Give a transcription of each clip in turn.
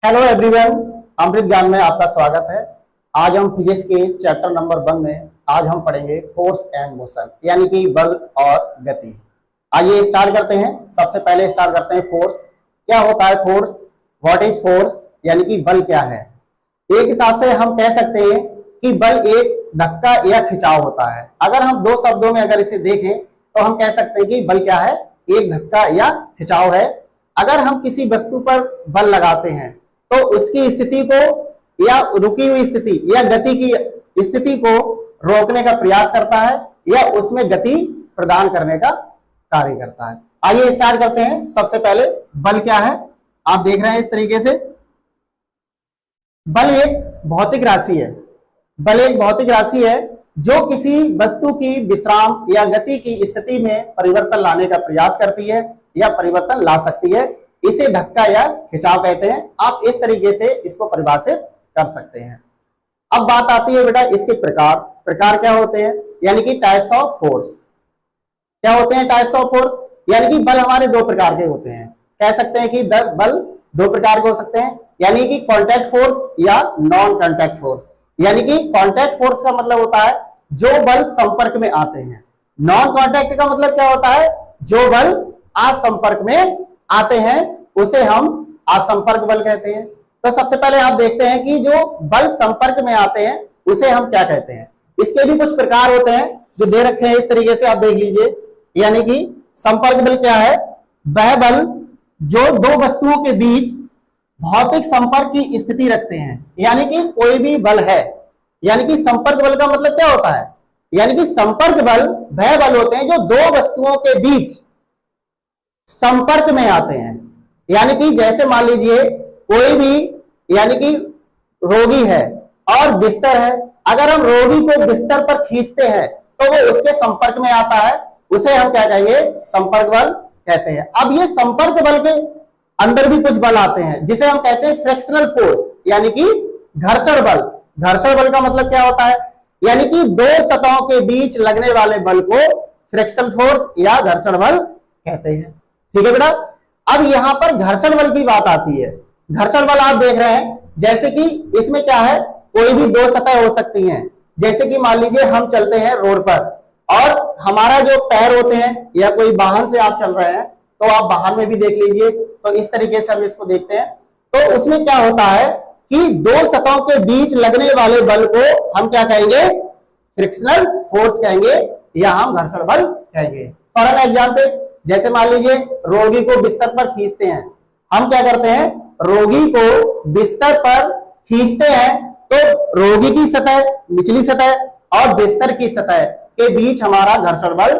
Hello everyone, अमृत ज्ञान में आपका स्वागत है। आज हम फिजिक्स के चैप्टर नंबर 1 में आज हम पढ़ेंगे फोर्स एंड मोशन, यानी कि बल और गति। आइए स्टार्ट करते हैं। सबसे पहले स्टार्ट करते हैं फोर्स। क्या होता है फोर्स? व्हाट इज फोर्स, यानी कि बल क्या है। एक हिसाब से हम कह सकते हैं कि बल एक धक्का या खिंचाव होता है। अगर हम दो शब्दों में अगर इसे देखें तो हम कह सकते हैं कि बल क्या है? एक धक्का या खिंचाव है। अगर हम किसी वस्तु पर बल लगाते हैं तो उसकी स्थिति को या रुकी हुई स्थिति या गति की स्थिति को रोकने का प्रयास करता है या उसमें गति प्रदान करने का कार्य करता है। आइए स्टार्ट करते हैं। सबसे पहले बल क्या है, आप देख रहे हैं इस तरीके से। बल एक भौतिक राशि है। बल एक भौतिक राशि है जो किसी वस्तु की विश्राम या गति की स्थिति में परिवर्तन लाने का प्रयास करती है या परिवर्तन ला सकती है। इसे धक्का या खिंचाव कहते हैं। आप इस तरीके से इसको परिभाषित कर सकते हैं। अब बात आती है बेटा इसके प्रकार। प्रकार क्या होते हैं, यानी कि टाइप्स ऑफ फोर्स। क्या होते हैं टाइप्स ऑफ फोर्स? यानी कि बल हमारे दो प्रकार के होते हैं। कह सकते हैं कि बल दो प्रकार के हो सकते हैं, यानी कि कॉन्टैक्ट फोर्स या नॉन कॉन्टैक्ट फोर्स। यानी कि कॉन्टैक्ट फोर्स का मतलब होता है जो बल संपर्क में आते हैं। नॉन कॉन्टैक्ट का मतलब क्या होता है? जो बल असंपर्क में आते हैं उसे हम असंपर्क बल कहते हैं। तो सबसे पहले आप देखते हैं कि जो बल संपर्क में आते हैं उसे हम क्या कहते हैं। इसके भी कुछ प्रकार होते हैं जो दे रखे हैं इस तरीके से, आप देख लीजिए। यानी कि संपर्क बल क्या है? वह बल जो दो वस्तुओं के बीच भौतिक संपर्क की स्थिति रखते हैं। यानी कि कोई भी बल है, यानी कि संपर्क बल का मतलब क्या होता है? यानी कि संपर्क बल वह बल होते हैं जो दो वस्तुओं के बीच संपर्क में आते हैं। यानी कि जैसे मान लीजिए कोई भी, यानी कि रोगी है और बिस्तर है। अगर हम रोगी को बिस्तर पर खींचते हैं तो वो उसके संपर्क में आता है, उसे हम क्या कहेंगे? संपर्क बल कहते हैं। अब ये संपर्क बल के अंदर भी कुछ बल आते हैं जिसे हम कहते हैं फ्रिक्शनल फोर्स, यानी कि घर्षण बल। घर्षण बल का मतलब क्या होता है? यानी कि दो सतहों के बीच लगने वाले बल को फ्रिक्शनल फोर्स या घर्षण बल कहते हैं। ठीक है बेटा। अब यहां पर घर्षण बल की बात आती है। घर्षण बल आप देख रहे हैं, जैसे कि इसमें क्या है, कोई भी दो सतह हो सकती हैं। जैसे कि मान लीजिए हम चलते हैं रोड पर और हमारा जो पैर होते हैं, या कोई वाहन से आप चल रहे हैं तो आप वाहन में भी देख लीजिए, तो इस तरीके से हम इसको देखते हैं। तो उसमें क्या होता है कि दो सतहों के बीच लगने वाले बल को हम क्या कहेंगे? फ्रिक्शनल फोर्स कहेंगे या हम घर्षण बल कहेंगे। फॉर एन एग्जाम्पल, जैसे मान लीजिए रोगी को बिस्तर पर खींचते हैं। हम क्या करते हैं? रोगी को बिस्तर पर खींचते हैं तो रोगी की सतह, निचली सतह और बिस्तर की सतह के बीच हमारा घर्षण बल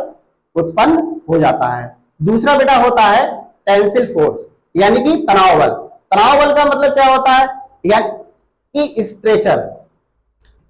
उत्पन्न हो जाता है। दूसरा बेटा होता है टेंसिल फोर्स, यानी कि तनाव बल। तनाव बल का मतलब क्या होता है? यानी कि स्ट्रेचर।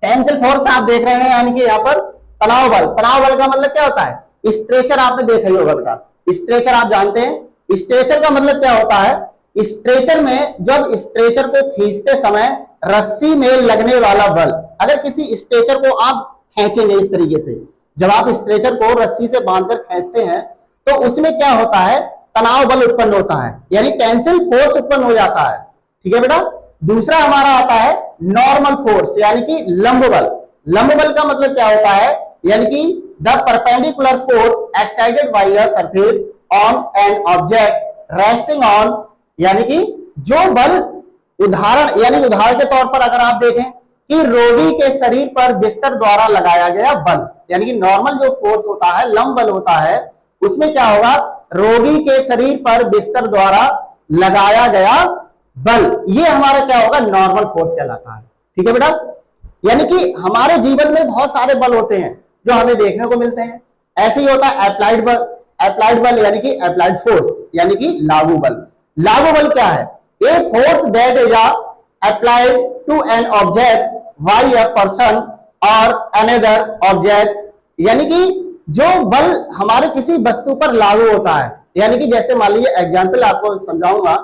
टेंसिल फोर्स आप देख रहे हैं, यानी कि यहाँ पर तनाव बल। तनाव बल का मतलब क्या होता है? स्ट्रेचर आपने देखा ही होगा बेटा। स्ट्रेचर आप जानते हैं। स्ट्रेचर का मतलब क्या होता है? स्ट्रेचर में जब स्ट्रेचर को खींचते समय रस्सी में लगने वाला बल, अगर किसी स्ट्रेचर को आप खींचेंगे इस तरीके से, जब आप स्ट्रेचर को रस्सी से बांधकर खींचते हैं तो उसमें क्या होता है? तनाव बल उत्पन्न होता है, यानी टेंसिल फोर्स उत्पन्न हो जाता है। ठीक है बेटा। दूसरा हमारा आता है नॉर्मल फोर्स, यानी कि लंब बल। लंब बल का मतलब क्या होता है? यानी कि the perpendicular force excited by a surface on an object resting on, यानी कि जो बल उदाहरण के तौर पर अगर आप देखें कि रोगी के शरीर पर बिस्तर द्वारा लगाया गया बल, यानी कि नॉर्मल जो फोर्स होता है, लंब बल होता है, उसमें क्या होगा? रोगी के शरीर पर बिस्तर द्वारा लगाया गया बल, ये हमारा क्या होगा? नॉर्मल फोर्स कहलाता है। ठीक है बेटा। यानी कि हमारे जीवन में बहुत सारे बल होते हैं जो हमें देखने को मिलते हैं। ऐसे ही होता है अप्लाइड बल। अप्लाइड बल यानी कि अप्लाइड फोर्स, यानी कि लागू बल। लागू बल क्या है? A force that is applied to an object by a person और अनदर ऑब्जेक्ट, यानी कि जो बल हमारे किसी वस्तु पर लागू होता है। यानी कि जैसे मान लीजिए एग्जाम्पल आपको समझाऊंगा,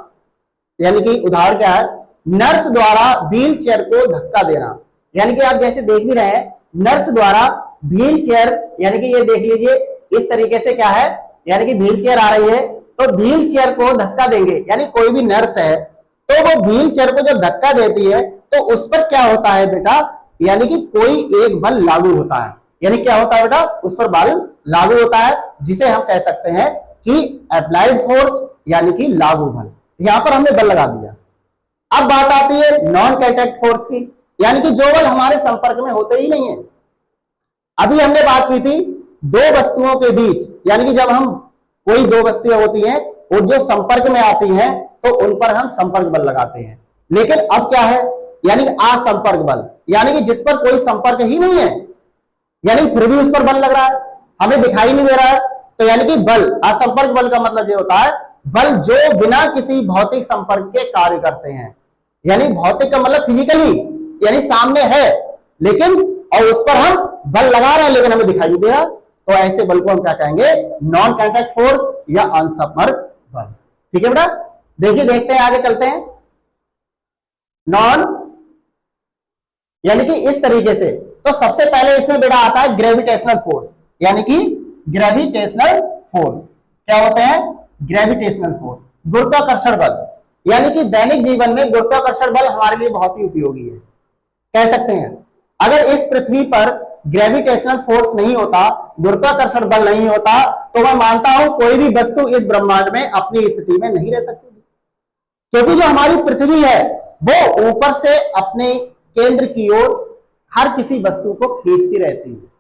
यानी कि उदाहरण क्या है? नर्स द्वारा व्हील चेयर को धक्का देना। यानी कि आप जैसे देख भी रहे हैं, नर्स द्वारा व्हील चेयर, यानी कि ये देख लीजिए इस तरीके से क्या है, यानी कि व्हील चेयर आ रही है तो व्हील चेयर को धक्का देंगे। यानी कोई भी नर्स है तो तो वो व्हील चेयर को जब धक्का देती है तो उस पर क्या होता है बेटा, यानी कि कोई एक बल लागू होता है। यानी क्या होता है बेटा, उस पर बल लागू होता है, जिसे हम कह सकते हैं कि अप्लाइड फोर्स, यानी कि लागू बल। यहां पर हमने बल लगा दिया। अब बात आती है नॉन कांटेक्ट फोर्स की, यानी कि जो बल हमारे संपर्क में होते ही नहीं है। अभी हमने बात की थी दो वस्तुओं के बीच, यानी कि जब हम कोई दो वस्तुएं होती हैं और जो संपर्क में आती हैं तो उन पर हम संपर्क बल लगाते हैं। लेकिन अब क्या है, यानी कि असंपर्क बल, यानी कि जिस पर कोई संपर्क ही नहीं है, यानी फिर भी उस पर बल लग रहा है, हमें दिखाई नहीं दे रहा है। तो यानी कि बल, असंपर्क बल का मतलब ये होता है बल जो बिना किसी भौतिक संपर्क के कार्य करते हैं। यानी भौतिक का मतलब फिजिकली, यानी सामने है लेकिन, और उस पर हम बल लगा रहे हैं लेकिन हमें दिखाई नहीं दे रहा, तो ऐसे बल को हम क्या कहेंगे, नॉन कांटेक्ट फोर्स या असंपर्क बल। ठीक है बेटा, देखिए देखते हैं, आगे चलते हैं। नॉन, यानी कि इस तरीके से, तो सबसे पहले इसमें बेटा आता है ग्रेविटेशनल फोर्स, यानी कि ग्रेविटेशनल फोर्स क्या होते हैं, ग्रेविटेशनल फोर्स, गुरुत्वाकर्षण बल। यानी कि दैनिक जीवन में गुरुत्वाकर्षण बल हमारे लिए बहुत ही उपयोगी है, कह सकते हैं। अगर इस पृथ्वी पर ग्रेविटेशनल फोर्स नहीं होता, गुरुत्वाकर्षण बल नहीं होता, तो मैं मानता हूं कोई भी वस्तु इस ब्रह्मांड में अपनी स्थिति में नहीं रह सकती थी। क्योंकि जो हमारी पृथ्वी है वो ऊपर से अपने केंद्र की ओर हर किसी वस्तु को खींचती रहती है।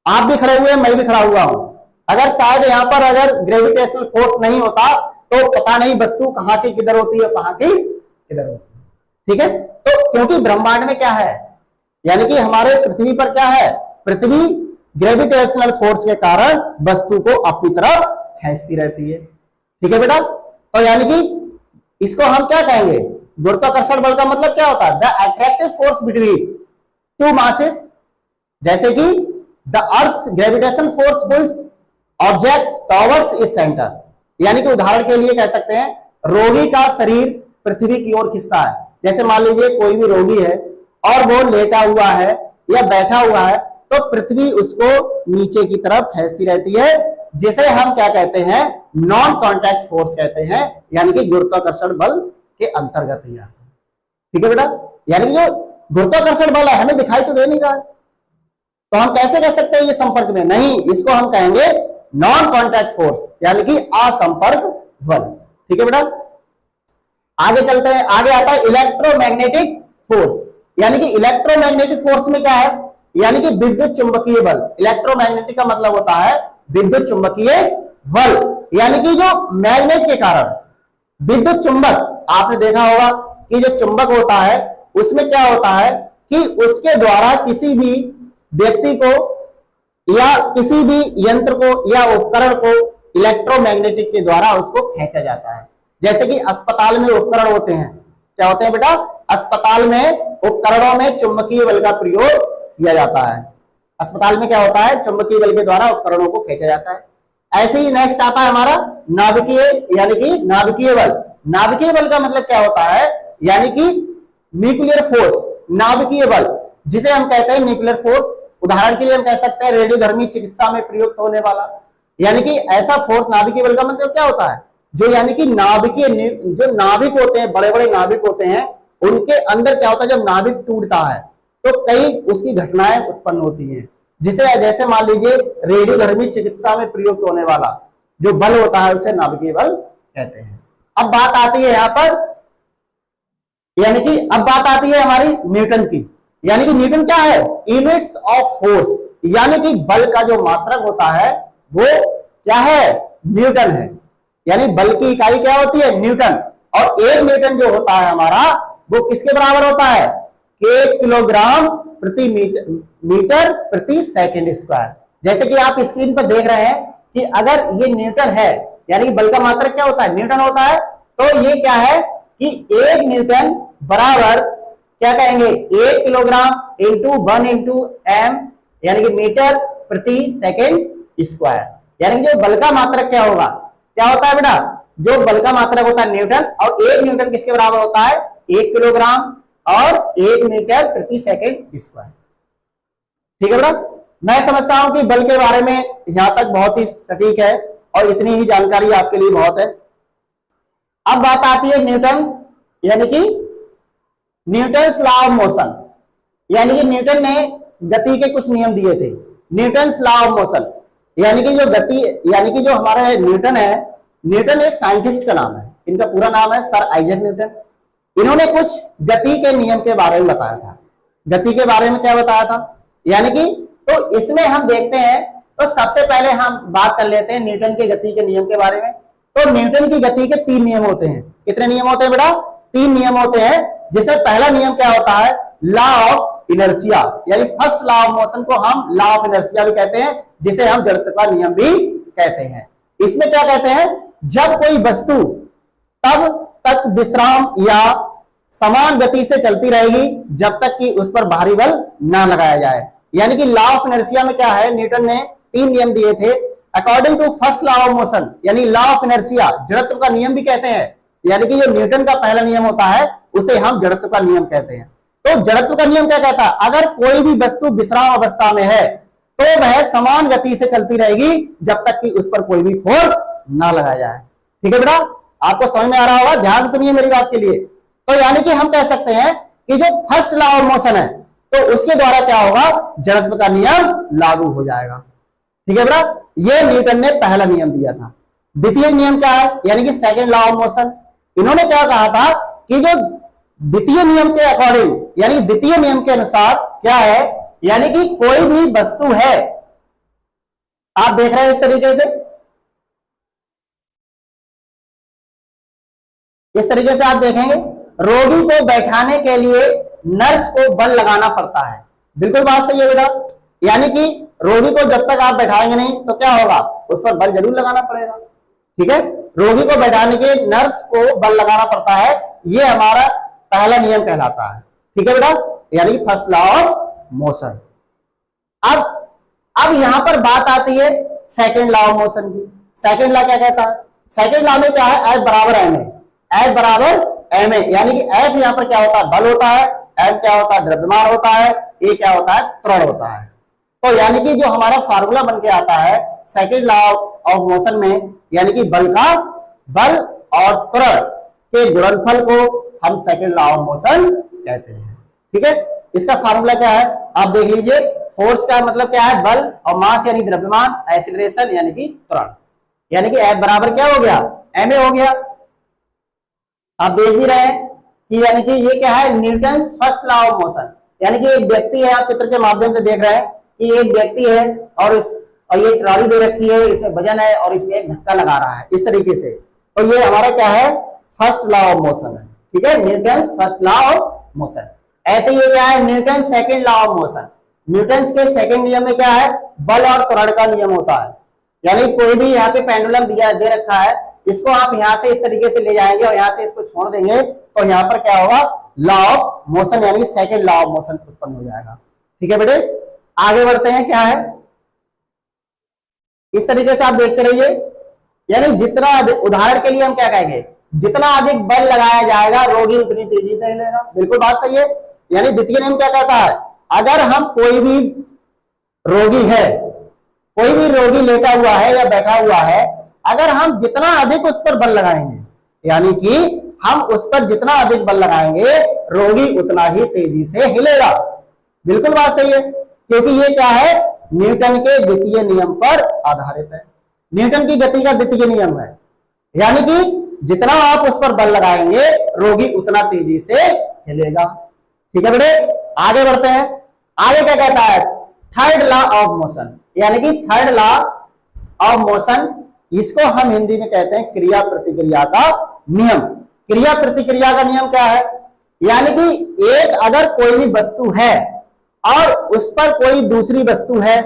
आप भी खड़े हुए हैं, मैं भी खड़ा हुआ हूं। अगर शायद यहां पर अगर ग्रेविटेशनल फोर्स नहीं होता तो पता नहीं वस्तु कहां की किधर होती है, कहां की किधर होती है। ठीक है, तो क्योंकि ब्रह्मांड में क्या है, यानी कि हमारे पृथ्वी पर क्या है, पृथ्वी ग्रेविटेशनल फोर्स के कारण वस्तु को अपनी तरफ खींचती रहती है। ठीक है बेटा, तो यानी कि इसको हम क्या कहेंगे, गुरुत्वाकर्षण बल का मतलब क्या होता है, the attractive force between two masses, जैसे कि the earth gravitation force pulls objects towards its centre. यानी कि उदाहरण के लिए कह सकते हैं रोगी का शरीर पृथ्वी की ओर खिंचता है। जैसे मान लीजिए कोई भी रोगी है और वो लेटा हुआ है या बैठा हुआ है, तो पृथ्वी उसको नीचे की तरफ खींचती रहती है, जिसे हम क्या कहते हैं, नॉन कांटेक्ट फोर्स कहते हैं, यानी कि गुरुत्वाकर्षण बल के अंतर्गत ही आता है। ठीक है बेटा, यानी कि जो गुरुत्वाकर्षण बल है हमें दिखाई तो दे नहीं रहा है, तो हम कैसे कह सकते हैं ये संपर्क में नहीं, इसको हम कहेंगे नॉन कांटेक्ट फोर्स, यानी कि असंपर्क बल। ठीक है बेटा, आगे चलते हैं। आगे आता है इलेक्ट्रोमैग्नेटिक फोर्स, यानी कि इलेक्ट्रोमैग्नेटिक फोर्स में क्या है, यानी कि विद्युत चुंबकीय बल। इलेक्ट्रोमैग्नेटिक का मतलब होता है विद्युत चुंबकीय बल, यानी कि जो मैग्नेट के कारण विद्युत चुंबक, आपने देखा होगा कि जो चुंबक होता है उसमें क्या होता है कि उसके द्वारा किसी भी व्यक्ति को या किसी भी यंत्र को या उपकरण को इलेक्ट्रोमैग्नेटिक के द्वारा उसको खींचा जाता है। जैसे कि अस्पताल में उपकरण होते हैं, क्या होते हैं बेटा, अस्पताल में उपकरणों में चुंबकीय बल का प्रयोग किया जाता है। अस्पताल में क्या होता है, चुंबकीय बल के द्वारा उपकरणों को खींचा जाता है। ऐसे ही नेक्स्ट आता है हमारा नाभिकीय, यानी कि नाभिकीय बल। नाभिकीय बल का मतलब क्या होता है, यानी कि न्यूक्लियर फोर्स, नाभिकीय बल, जिसे हम कहते हैं न्यूक्लियर फोर्स। उदाहरण के लिए हम कह सकते हैं रेडियोधर्मी चिकित्सा में प्रयुक्त होने वाला, यानी कि ऐसा फोर्स। नाभिकीय बल का मतलब क्या होता है, जो यानी कि नाभिकीय, जो नाभिक होते हैं, बड़े बड़े नाभिक होते हैं, उनके अंदर क्या होता है, जब नाभिक टूटता है तो कई उसकी घटनाएं उत्पन्न होती हैं, जिसे जैसे मान लीजिए रेडियोधर्मी चिकित्सा में प्रयुक्त होने वाला जो बल होता है उसे नाभिकीय बल कहते हैं। अब बात आती है यहां पर, यानी कि अब बात आती है हमारी न्यूटन की, यानी कि न्यूटन क्या है, यूनिट्स ऑफ फोर्स, यानी कि बल का जो मात्रक होता है वो क्या है, न्यूटन है। यानी बल की इकाई क्या होती है, न्यूटन। और एक न्यूटन जो होता है हमारा वो किसके बराबर होता है, के किलोग्राम प्रति मीटर प्रति सेकंड स्क्वायर। जैसे कि आप स्क्रीन पर देख रहे हैं कि अगर ये न्यूटन है, यानी कि बल का मात्रक क्या होता है, न्यूटन होता है, तो ये क्या है कि एक न्यूटन बराबर क्या कहेंगे, 1 किलोग्राम इंटू 1 इंटू एम, यानी कि मीटर प्रति सेकंड स्क्वायर। यानी कि जो बल का मात्रक क्या होगा, क्या होता है बेटा, जो बल का मात्रक होता है न्यूटन, और 1 न्यूटन किसके बराबर होता है, 1 किलोग्राम और 1 मीटर प्रति सेकंड स्क्वायर। ठीक है बेटा, मैं समझता हूं कि बल के बारे में यहां तक बहुत ही सटीक है और इतनी ही जानकारी आपके लिए बहुत है। अब बात आती है न्यूटन यानी कि न्यूटन्स लॉ ऑफ मोशन, यानी कि न्यूटन ने गति के कुछ नियम दिए थे। न्यूटन्स लॉ ऑफ मोशन यानी कि जो गति, यानी कि जो हमारा न्यूटन है, न्यूटन एक साइंटिस्ट का नाम है, इनका पूरा नाम है सर आइजैक न्यूटन। इन्होंने कुछ गति के नियम के बारे में बताया था। गति के बारे में क्या बताया था, यानी कि तो इसमें हम देखते हैं, तो सबसे पहले हम बात कर लेते हैं न्यूटन की गति के नियम के बारे में। तो न्यूटन की गति के 3 नियम होते हैं। कितने नियम होते हैं बेटा? 3 नियम होते हैं, जिसमें पहला नियम क्या होता है, लॉ ऑफ इनर्शिया, यानी फर्स्ट लॉ ऑफ मोशन को हम लॉ ऑफ इनर्शिया भी कहते हैं, जिसे हम जड़त्व का नियम भी कहते हैं। इसमें क्या कहते हैं, जब कोई वस्तु तब तक विश्राम या समान गति से चलती रहेगी जब तक कि उस पर बाहरी बल ना लगाया जाए। यानी कि लॉ ऑफ इनर्शिया में क्या है, न्यूटन ने 3 नियम दिए थे। According to first law of motion, यानी लॉ ऑफ इनर्शिया, जड़त्व का नियम भी कहते हैं, यानी कि जो न्यूटन का पहला नियम होता है उसे हम जड़त्व का नियम कहते हैं। तो जड़त्व का नियम क्या कहता है, अगर कोई भी वस्तु विश्राम अवस्था में है तो वह समान गति से चलती रहेगी जब तक कि उस पर कोई भी फोर्स ना लगाया जाए। ठीक है बेटा, आपको समझ में आ रहा होगा, ध्यान से सुनिए मेरी बात के लिए। तो यानी कि हम कह सकते हैं कि जो फर्स्ट लॉ ऑफ मोशन है, तो उसके द्वारा क्या होगा, जड़त्व का नियम लागू हो जाएगा। ठीक है बेटा, ये न्यूटन ने पहला नियम दिया था। द्वितीय नियम क्या है, यानी कि सेकंड लॉ ऑफ मोशन। इन्होंने क्या कहा था कि जो द्वितीय नियम के अकॉर्डिंग, यानी द्वितीय नियम के अनुसार क्या है, यानी कि कोई भी वस्तु है, आप देख रहे हैं इस तरीके से, इस तरीके से आप देखेंगे, रोगी को बैठाने के लिए नर्स को बल लगाना पड़ता है। बिल्कुल बात सही है बेटा, यानी कि रोगी को जब तक आप बैठाएंगे नहीं तो क्या होगा, उस पर बल जरूर लगाना पड़ेगा। ठीक है, रोगी को बैठाने के लिए नर्स को बल लगाना पड़ता है, ये हमारा पहला नियम कहलाता है। ठीक है बेटा, यानी कि फर्स्ट लॉ ऑफ मोशन। अब यहां पर बात आती है सेकंड लॉ ऑफ मोशन की। सेकंड लॉ क्या कहता है, सेकंड लॉ में क्या है, F बराबर ma, F बराबर ma, यानी कि F यहां पर क्या होता है, बल होता है, m क्या होता है, द्रव्यमान होता है, a क्या होता है, त्वरण होता है। तो यानी कि जो हमारा फार्मूला बन के आता है सेकंड लॉ ऑफ मोशन में, यानी कि बल और त्वरण के गुणनफल को हम सेकंड लॉ ऑफ मोशन कहते हैं। ठीक है, इसका फार्मूला क्या है, आप देख लीजिए। फोर्स का मतलब क्या है, बल, और मास यानी द्रव्यमान, एक्सीलरेशन यानी कि त्वरण, यानी कि F बराबर क्या हो गया, ma हो गया। आप देख भी रहे हैं कि यानी कि ये क्या है, Newton's first law of motion. यानी कि एक व्यक्ति है, आप चित्र के माध्यम से देख रहे हैं कि एक व्यक्ति है और ये ट्रॉली दे रखी है, इसमें वजन है और इसमें एक धक्का लगा रहा है इस तरीके से। तो ये हमारा क्या है, फर्स्ट लॉ ऑफ मोशन है। ठीक है, Newton's first law of motion. ऐसे ये क्या है, Newton second law of motion. Newton के सेकंड नियम में क्या है, बल और त्वरण का नियम होता है। यानी कोई भी यहाँ पे पेंडुलम दे रखा है, इसको आप यहाँ से इस तरीके से ले जाएंगे और यहाँ से इसको छोड़ देंगे, तो यहाँ पर क्या होगा, लॉ ऑफ मोशन यानी सेकंड लॉ ऑफ मोशन उत्पन्न हो जाएगा। ठीक है बेटे, आगे बढ़ते हैं। क्या है, इस तरीके से आप देखते रहिए, यानी जितना उदाहरण के लिए हम क्या कहेंगे, जितना अधिक बल लगाया जाएगा रोगी उतनी तेजी से हिलेगा। बिल्कुल बात सही है। यानी द्वितीय नियम क्या कहता है, अगर हम कोई भी रोगी है, कोई भी रोगी लेटा हुआ है या बैठा हुआ है, अगर हम जितना अधिक उस पर बल लगाएंगे, यानी कि हम उस पर जितना अधिक बल लगाएंगे रोगी उतना ही तेजी से हिलेगा। बिल्कुल बात सही है, क्योंकि ये क्या है, न्यूटन के द्वितीय नियम पर आधारित है। न्यूटन की गति का द्वितीय नियम है, यानी कि जितना आप उस पर बल लगाएंगे रोगी उतना तेजी से हिलेगा। ठीक है बेटे, आगे बढ़ते हैं। आगे क्या कहता है, थर्ड लॉ ऑफ मोशन, यानी कि थर्ड लॉ ऑफ मोशन, इसको हम हिंदी में कहते हैं क्रिया प्रतिक्रिया का नियम। क्रिया प्रतिक्रिया का नियम क्या है, यानी कि एक अगर कोई भी वस्तु है और उस पर कोई दूसरी वस्तु है,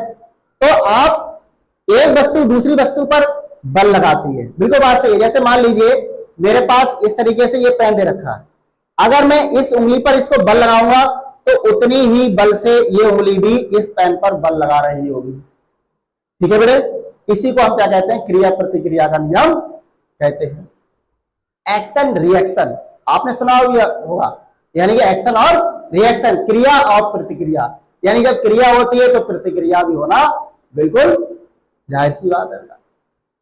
तो आप एक वस्तु दूसरी वस्तु पर बल लगाती है। बिल्कुल बात सही है। जैसे मान लीजिए मेरे पास इस तरीके से ये पेन दे रखा है, अगर मैं इस उंगली पर इसको बल लगाऊंगा तो उतनी ही बल से ये उंगली भी इस पेन पर बल लगा रही होगी। ठीक है बेटे, इसी को हम क्या कहते हैं, क्रिया प्रतिक्रिया का नियम कहते हैं। एक्शन रिएक्शन आपने सुना होगा, यानी कि एक्शन और रिएक्शन, क्रिया और प्रतिक्रिया, यानी जब क्रिया होती है तो प्रतिक्रिया भी होना बिल्कुल जाहिर सी बात है।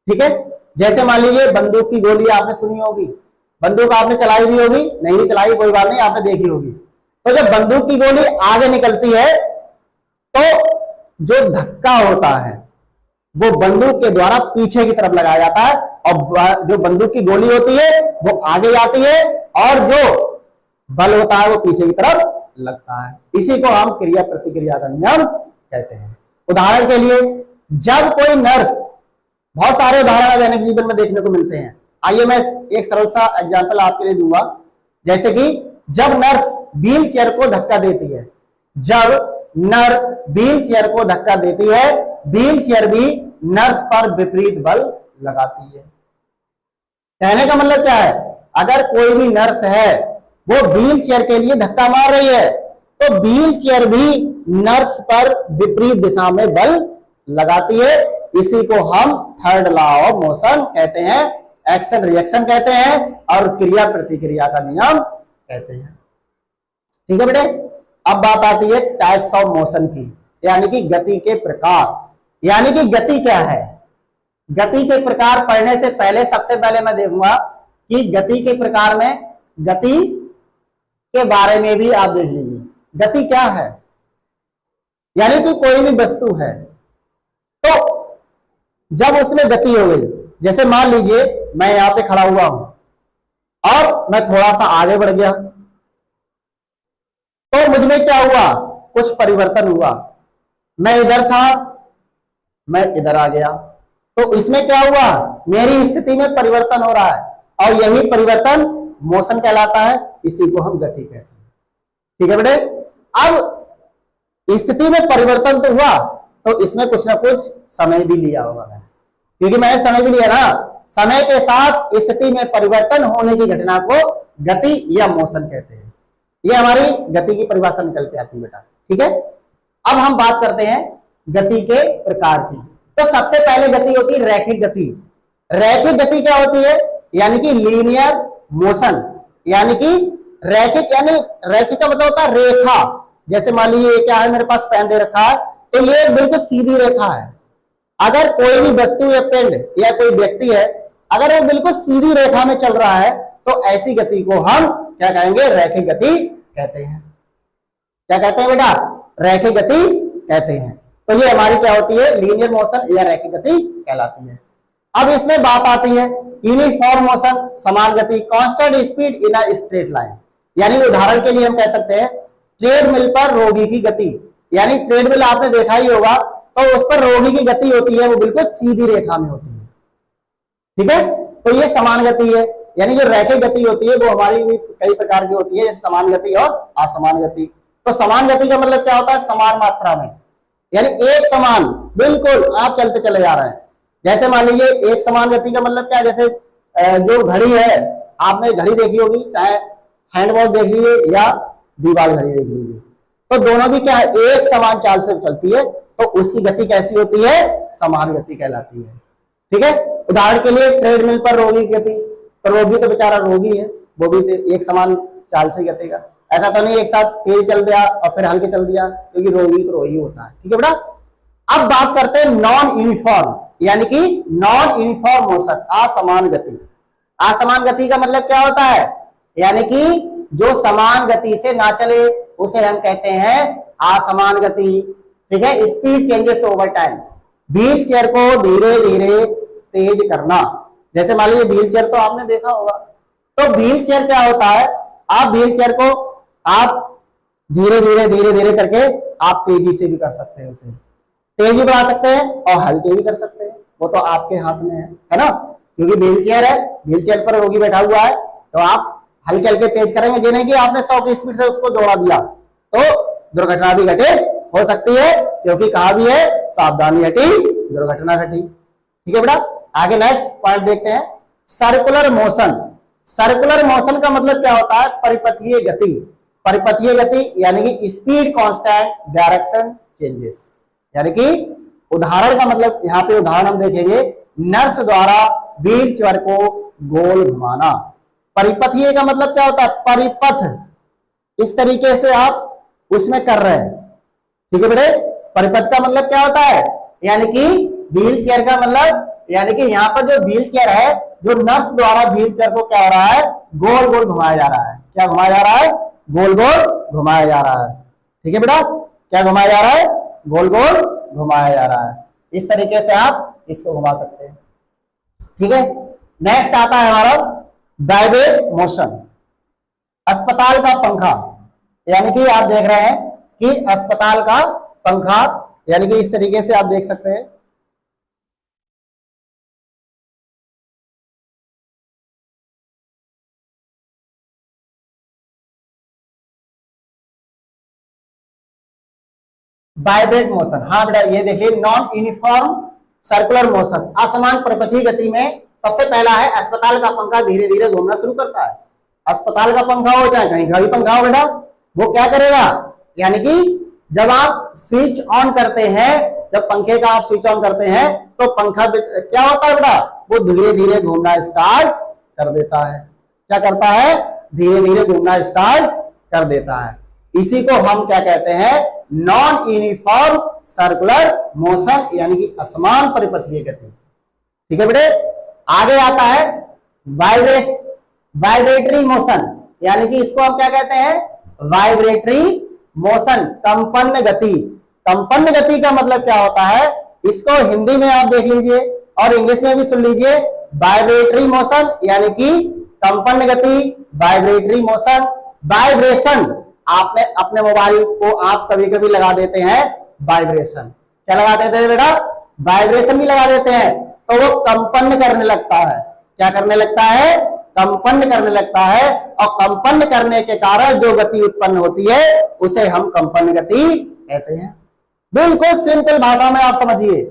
ठीक है, जैसे मान लीजिए बंदूक की गोली आपने सुनी होगी, बंदूक आपने चलाई भी होगी, नहीं भी चलाई कोई बात नहीं, आपने देखी होगी। तो जब बंदूक की गोली आगे निकलती है तो जो धक्का होता है वो बंदूक के द्वारा पीछे की तरफ लगाया जाता है, और जो बंदूक की गोली होती है वो आगे जाती है, और जो बल होता है वो पीछे की तरफ लगता है। इसी को हम क्रिया प्रतिक्रिया का नियम कहते हैं। उदाहरण के लिए, जब कोई नर्स, बहुत सारे उदाहरण दैनिक जीवन में देखने को मिलते हैं, आइए मैं एक सरल सा एग्जांपल आपके लिए दूंगा। जैसे कि जब नर्स व्हील चेयर को धक्का देती है, जब नर्स व्हील चेयर को धक्का देती है, व्हील चेयर भी नर्स पर विपरीत बल लगाती है। कहने का मतलब क्या है, अगर कोई भी नर्स है वो व्हील चेयर के लिए धक्का मार रही है तो व्हील चेयर भी नर्स पर विपरीत दिशा में बल लगाती है। इसी को हम थर्ड लॉ ऑफ मोशन कहते हैं, एक्शन रिएक्शन कहते हैं, और क्रिया प्रतिक्रिया का नियम कहते हैं। ठीक है बेटे, अब बात आती है टाइप्स ऑफ मोशन की, यानी कि गति के प्रकार। यानी कि गति क्या है, गति के प्रकार पढ़ने से पहले सबसे पहले मैं देखूंगा कि गति के प्रकार में गति के बारे में भी आप देख लीजिए। गति क्या है, यानी कि कोई भी वस्तु है तो जब उसमें गति हो गई, जैसे मान लीजिए मैं यहां पे खड़ा हुआ हूं और मैं थोड़ा सा आगे बढ़ गया तो मुझमें क्या हुआ, कुछ परिवर्तन हुआ। मैं इधर था, मैं इधर आ गया, तो इसमें क्या हुआ, मेरी स्थिति में परिवर्तन हो रहा है, और यही परिवर्तन मोशन कहलाता है। इसी को हम गति कहते हैं। ठीक है बेटे, अब स्थिति में परिवर्तन तो हुआ, तो इसमें कुछ ना कुछ समय भी लिया होगा मैंने, क्योंकि मैंने समय भी लिया ना। समय के साथ स्थिति में परिवर्तन होने की घटना को गति या मोशन कहते हैं। ये हमारी गति की परिभाषा निकल के आती है बेटा। ठीक है, अब हम बात करते हैं गति के प्रकार की। तो सबसे पहले गति होती है रैखिक गति। रैखिक गति क्या होती है, यानी कि लीनियर मोशन, यानी कि रैखिक, यानी रैखिक का मतलब होता है रेखा। जैसे मान लीजिए क्या है, मेरे पास पेन दे रखा है तो ये बिल्कुल सीधी रेखा है। अगर कोई भी वस्तु या पिंड या कोई व्यक्ति है, अगर वो बिल्कुल सीधी रेखा में चल रहा है तो ऐसी गति को हम क्या कहेंगे, रैखिक गति कहते हैं। क्या कहते हैं बेटा, रैखिक गति कहते हैं। तो ये हमारी क्या होती है, लीनियर मोशन या रैखिक गति कहलाती है। अब इसमें बात आती है यूनिफॉर्म मोशन, समान गति, constant speed in a straight line. यानी उदाहरण के लिए हम कह सकते हैं ट्रेडमिल पर रोगी की गति, यानी ट्रेडमिल आपने देखा ही होगा, तो उस पर रोगी की गति होती है वो बिल्कुल सीधी रेखा में होती है। ठीक है, तो ये समान गति है। यानी जो रैखिक गति होती है वो हमारी भी कई प्रकार की होती है, जैसे समान गति और असमान गति। तो समान गति का मतलब क्या होता है, समान मात्रा में, यानी एक समान, बिल्कुल आप चलते चले जा रहे हैं। जैसे मान लीजिए एक समान गति का मतलब क्या है, जैसे जो घड़ी है, आपने घड़ी देखी होगी, चाहे हैंड वॉच देख लीजिए या दीवार घड़ी देख लीजिए, तो दोनों भी क्या है, एक समान चाल से चलती है, तो उसकी गति कैसी होती है, समान गति कहलाती है। ठीक है, उदाहरण के लिए ट्रेडमिल पर रोगी की गति, तो रोगी तो बेचारा रोगी है, वो भी एक समान चाल से गतेगा। ऐसा तो नहीं एक साथ तेज चल दिया और फिर हल्के चल दिया, क्योंकि रोगी तो रोगी होता है। ठीक है बेटा, अब बात करते हैं नॉन यूनिफॉर्म, यानी कि नॉन यूनिफॉर्म मोशन, असमान गति। असमान गति का मतलब क्या होता है, यानी कि जो समान गति से ना चले उसे हम कहते हैं असमान गति। ठीक है, speed changes over time, wheel chair को धीरे धीरे तेज करना। जैसे मान लीजिए व्हील चेयर तो आपने देखा होगा, तो व्हील चेयर क्या होता है, आप व्हील चेयर को आप धीरे धीरे करके आप तेजी से भी कर सकते हैं, उसे तेज भी बढ़ा सकते हैं और हल्के भी कर सकते हैं, वो तो आपके हाथ में है ना। क्योंकि व्हील चेयर है, व्हील चेयर पर रोगी बैठा हुआ है, तो आप हल्के हल्के तेज करेंगे, ये नहीं कि आपने 100 की स्पीड से उसको दौड़ा दिया तो दुर्घटना भी घटित हो सकती है, क्योंकि कहा भी है सावधानी हटी दुर्घटना घटी। ठीक है बेटा, आगे नेक्स्ट पॉइंट देखते हैं, सर्कुलर मोशन। सर्कुलर मोशन का मतलब क्या होता है, परिपथीय गति। परिपथीय गति यानी कि स्पीड कांस्टेंट, डायरेक्शन चेंजेस। यानी कि उदाहरण का मतलब, यहाँ पे उदाहरण हम देखेंगे, नर्स द्वारा व्हील चेयर को गोल घुमाना। परिपथीय का मतलब क्या होता है, परिपथ, इस तरीके से आप उसमें कर रहे हैं। ठीक है बेटे, परिपथ का मतलब क्या होता है, यानी कि व्हील चेयर का मतलब, यानी कि यहाँ पर जो व्हील चेयर है जो नर्स द्वारा व्हील चेयर को क्या हो रहा है, गोल गोल घुमाया जा रहा है। क्या घुमाया जा रहा है, गोल गोल घुमाया जा रहा है। ठीक है बेटा, क्या घुमाया जा रहा है, गोल गोल घुमाया जा रहा है। इस तरीके से आप इसको घुमा सकते हैं। ठीक है, नेक्स्ट आता है हमारा वाइब्रेट मोशन। अस्पताल का पंखा, यानी कि आप देख रहे हैं कि अस्पताल का पंखा, यानी कि इस तरीके से आप देख सकते हैं। वाइब्रेट मोशन, हाँ बेटा ये देखिए, नॉन यूनिफॉर्म सर्कुलर मोशन, असमान प्रपथी गति में सबसे पहला है अस्पताल का पंखा धीरे धीरे घूमना शुरू करता है। अस्पताल का पंखा हो चाहे कहीं का भी पंखा हो बेटा, वो क्या करेगा, यानी कि जब आप स्विच ऑन करते हैं, जब पंखे का आप स्विच ऑन करते हैं तो पंखा क्या होता है बेटा, वो धीरे धीरे घूमना स्टार्ट कर देता है। क्या करता है, धीरे धीरे घूमना स्टार्ट कर देता है। इसी को हम क्या कहते हैं, नॉन यूनिफॉर्म सर्कुलर मोशन, यानी कि असमान परिपथीय गति। ठीक है बेटे, आगे आता है वाइब्रेटरी मोशन, यानी कि इसको हम क्या कहते हैं, वाइब्रेटरी मोशन, कंपन गति। कंपन गति का मतलब क्या होता है, इसको हिंदी में आप देख लीजिए और इंग्लिश में भी सुन लीजिए। वाइब्रेटरी मोशन यानी कि कंपन गति, वाइब्रेटरी मोशन। वाइब्रेशन, आपने अपने मोबाइल को आप कभी कभी लगा देते हैं वाइब्रेशन, क्या लगा देते हैं बेटा, वाइब्रेशन भी लगा देते हैं, तो वो कंपन करने लगता है। क्या करने लगता है, कंपन करने लगता है, और कंपन करने के कारण जो गति उत्पन्न होती है उसे हम कंपन गति कहते हैं। बिल्कुल सिंपल भाषा में आप समझिए,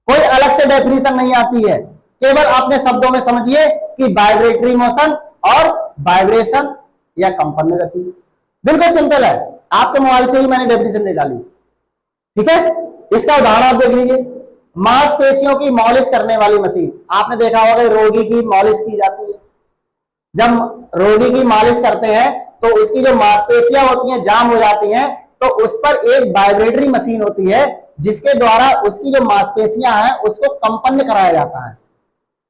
कोई अलग से डेफिनेशन नहीं आती है, केवल अपने शब्दों में समझिए कि वाइब्रेटरी मोशन और वाइब्रेशन या कंपन गति। बिल्कुल सिंपल है, आपके मोबाइल से ही मैंने डेफिनेशन निकाली। ठीक है, इसका उदाहरण आप देख लीजिए, मांसपेशियों की मालिश करने वाली मशीन। आपने देखा होगा रोगी की मालिश की जाती है, जब रोगी की मालिश करते हैं तो उसकी जो मांसपेशियां होती हैं जाम हो जाती हैं, तो उस पर एक वाइब्रेटरी मशीन होती है जिसके द्वारा उसकी जो मांसपेशियां हैं उसको कंपन कराया जाता है।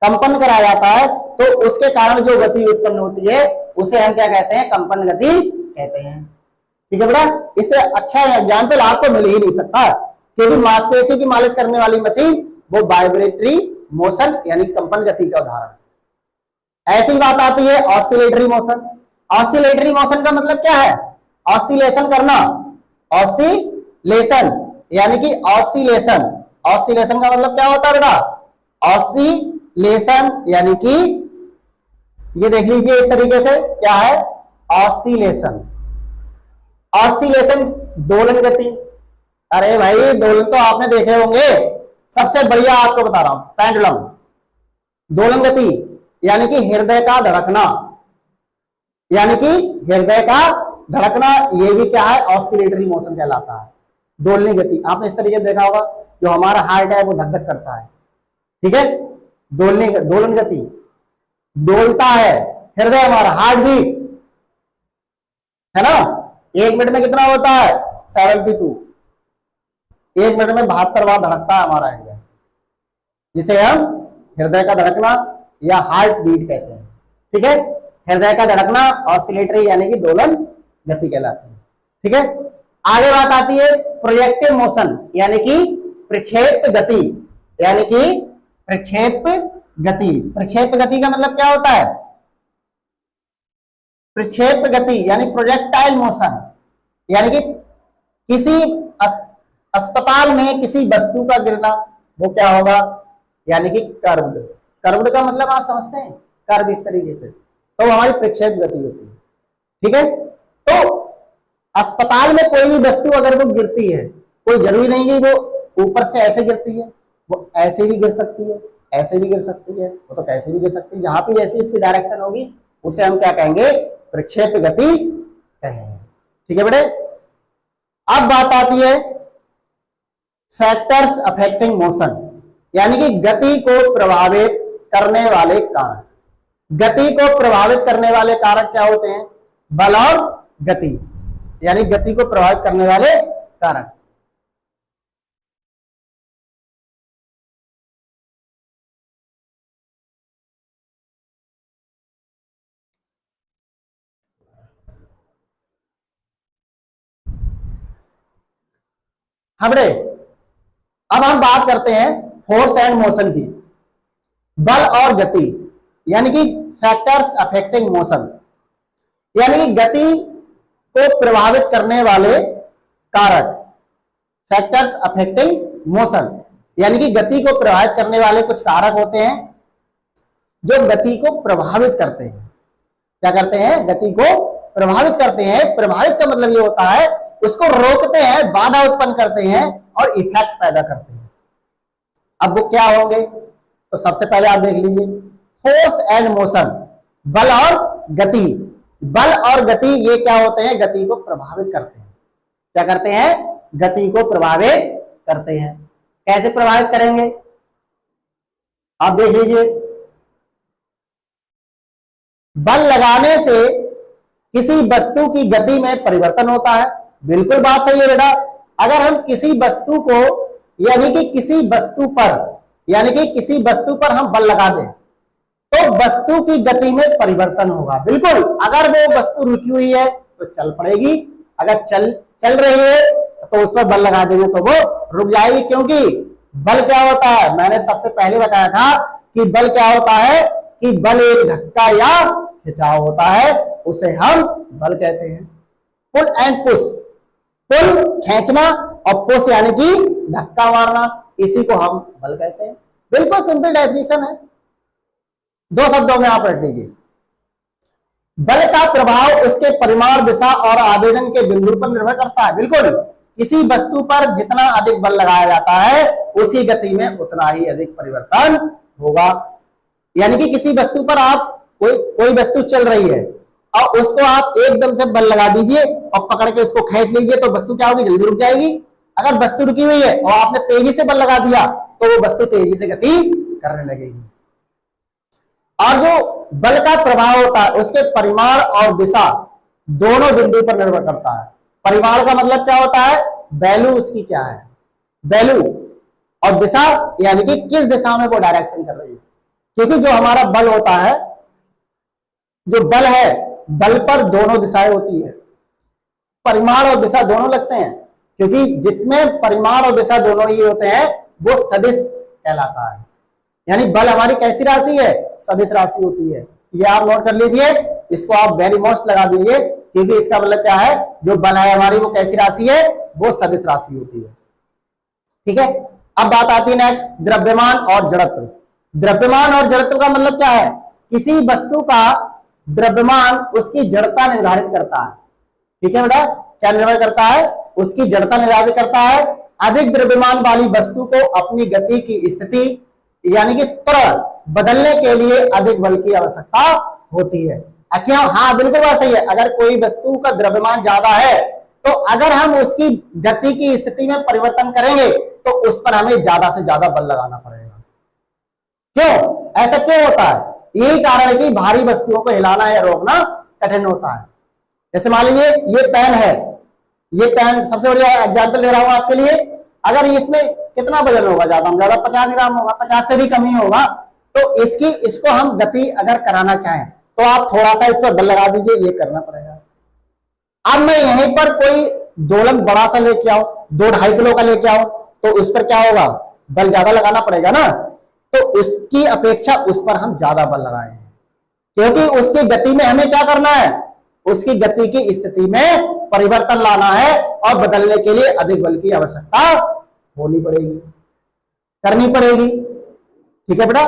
कंपन कराया जाता है तो उसके कारण जो गति उत्पन्न होती है उसे हम क्या कहते हैं, कंपन गति कहते हैं। ठीक है बेटा, इससे अच्छा एग्जाम्पल आपको मिल ही नहीं सकता, क्योंकि मांसपेशियों की मालिश करने वाली मशीन वो वाइब्रेटरी मोशन यानी कंपन गति का उदाहरण है। ऐसी बात आती है ऑसिलेटरी मोशन। ऑसिलेटरी मोशन का मतलब क्या है, ऑसिलेशन करना, ऑसिलेशन यानी कि ऑसिलेशन। ऑसिलेशन का मतलब क्या होता है बेटा, ऑसिलेशन यानी कि ये देख लीजिए इस तरीके से, क्या है ऑसिलेशन। ऑसिलेशन दोलन गति, अरे भाई दोलन तो आपने देखे होंगे, सबसे बढ़िया आपको बता रहा हूं, पेंडुलम। दोलन गति यानी कि हृदय का धड़कना, यानी कि हृदय का धड़कना, ये भी क्या है, ऑसिलेटरी मोशन कहलाता है। दोलनी गति आपने इस तरीके से देखा होगा, जो हमारा हार्ट है वो धक धक करता है। ठीक है, दोलन गति, डोलता है हृदय हमारा, हार्ट बीट है ना, 1 मिनट में कितना होता है 72, 1 मिनट में 72 बार धड़कता है हमारा हृदय, जिसे हम हृदय का धड़कना या हार्ट बीट कहते हैं। ठीक है, हृदय का धड़कना ऑसिलेटरी यानी कि दोलन गति कहलाती है। ठीक है, आगे बात आती है प्रोजेक्टिव मोशन यानी कि प्रक्षेप गति, यानी कि प्रक्षेप गति। प्रक्षेप गति का मतलब क्या होता है, प्रक्षेप गति यानी प्रोजेक्टाइल मोशन, यानी कि किसी अस्पताल में किसी वस्तु का गिरना, वो क्या होगा, यानी कि कर्व्ड। कर्व्ड का मतलब आप समझते हैं, कर्व इस तरीके से, तो हमारी प्रक्षेप गति होती है। ठीक है, तो अस्पताल में कोई भी वस्तु अगर वो गिरती है, कोई जरूरी नहीं कि वो ऊपर से ऐसे गिरती है, वो ऐसे भी गिर सकती है, ऐसे भी गिर सकती है, वो तो कैसे भी गिर सकती है, जहां पे जैसी इसकी डायरेक्शन होगी उसे हम क्या कहेंगे, प्रक्षेप गति कहेंगे। ठीक है बेटे, अब बात आती है फैक्टर्स अफेक्टिंग मोशन, यानी कि गति को प्रभावित करने वाले कारक। गति को प्रभावित करने वाले कारक क्या होते हैं, बल और गति, यानी गति को प्रभावित करने वाले कारक। हमने अब हम बात करते हैं फोर्स एंड मोशन की। बल और गति यानी कि फैक्टर्स अफेक्टिंग मोशन, यानी कि गति को प्रभावित करने वाले कारक, फैक्टर्स अफेक्टिंग मोशन, यानी कि गति को प्रभावित करने वाले कुछ कारक होते हैं जो गति को प्रभावित करते हैं। क्या करते हैं? गति को प्रभावित करते हैं। प्रभावित का मतलब ये होता है उसको रोकते हैं, बाधा उत्पन्न करते हैं और इफेक्ट पैदा करते हैं। अब वो क्या होंगे? तो सबसे पहले आप देख लीजिए फोर्स एंड मोशन, बल और गति। बल और गति ये क्या होते हैं? गति को प्रभावित करते हैं। क्या करते हैं? गति को प्रभावित करते हैं। कैसे प्रभावित करेंगे आप देख लीजिए। बल लगाने से किसी वस्तु की गति में परिवर्तन होता है। बिल्कुल बात सही है बेटा। अगर हम किसी वस्तु को यानी कि किसी वस्तु पर हम बल लगा दें तो वस्तु की गति में परिवर्तन होगा। बिल्कुल, अगर वो वस्तु रुकी हुई है तो चल पड़ेगी, अगर चल रही है तो उस पर बल लगा देंगे तो वो रुक जाएगी। क्योंकि बल क्या होता है? मैंने सबसे पहले बताया था कि बल क्या होता है कि बल एक धक्का या खिंचाव होता है, उसे हम बल कहते हैं। पुल एंड पुश, पुल खींचना और पुश यानी कि धक्का मारना, इसी को हम बल कहते हैं। बिल्कुल सिंपल डेफिनेशन है, दो शब्दों में आप रख लीजिए। बल का प्रभाव उसके परिमाण, दिशा और आवेदन के बिंदु पर निर्भर करता है। बिल्कुल, किसी वस्तु पर जितना अधिक बल लगाया जाता है उसी गति में उतना ही अधिक परिवर्तन होगा। यानी कि किसी वस्तु पर आप कोई वस्तु चल रही है और उसको आप एकदम से बल लगा दीजिए और पकड़ के इसको खींच लीजिए तो वस्तु क्या होगी? जल्दी रुक जाएगी। अगर वस्तु रुकी हुई है और आपने तेजी से बल लगा दिया तो वो वस्तु तेजी से गति करने लगेगी। और जो बल का प्रभाव होता है उसके परिमाण और दिशा दोनों बिंदु पर निर्भर करता है। परिमाण का मतलब क्या होता है? वैल्यू उसकी क्या है, वैल्यू, और दिशा यानी कि किस दिशा में वो डायरेक्शन कर रही है। क्योंकि जो हमारा बल होता है, जो बल है, बल पर दोनों दिशाएं होती है, परिमाण और दिशा दोनों लगते हैं। क्योंकि जिसमें परिमाण और दिशा दोनों ही होते हैं वो सदिश कहलाता है। यानी बल हमारी कैसी राशि है? सदिश राशि होती है। ये आप नोट कर लीजिए, इसको आप वेरी मोस्ट लगा दीजिए, क्योंकि इसका मतलब क्या है? जो बल है हमारी वो कैसी राशि है? वो सदिश राशि होती है। ठीक है, अब बात आती है नेक्स्ट, द्रव्यमान और जड़त्व। द्रव्यमान और जड़त्व का मतलब क्या है? किसी वस्तु का द्रव्यमान उसकी जड़ता निर्धारित करता है। ठीक है बेटा, क्या निर्भर करता है? उसकी जड़ता निर्धारित करता है। अधिक द्रव्यमान वाली वस्तु को अपनी गति की स्थिति यानी कि तुरंत बदलने के लिए अधिक बल की आवश्यकता होती है। क्या? हाँ बिल्कुल बात सही है। अगर कोई वस्तु का द्रव्यमान ज्यादा है तो अगर हम उसकी गति की स्थिति में परिवर्तन करेंगे तो उस पर हमें ज्यादा से ज्यादा बल लगाना पड़ेगा। क्यों? ऐसा क्यों होता है? यही कारण है कि भारी वस्तुओं को हिलाना या रोकना कठिन होता है। जैसे मान लीजिए ये पेन है, ये पेन सबसे बढ़िया एग्जाम्पल दे रहा हूं आपके लिए। अगर इसमें कितना वजन होगा? ज्यादा से ज्यादा 50 ग्राम होगा, 50 से भी कम ही होगा। तो इसको हम गति अगर कराना चाहें तो आप थोड़ा सा इस पर बल लगा दीजिए, ये करना पड़ेगा। अब मैं यहीं पर कोई दोलन बड़ा सा लेके आऊं, 2-2.5 किलो का लेके आऊं, तो उस पर क्या होगा? बल ज्यादा लगाना पड़ेगा ना। तो उसकी अपेक्षा उस पर हम ज्यादा बल लगाएंगे, क्योंकि उसकी गति में हमें क्या करना है? उसकी गति की स्थिति में परिवर्तन लाना है और बदलने के लिए अधिक बल की आवश्यकता होनी पड़ेगी, करनी पड़ेगी। ठीक है बेटा,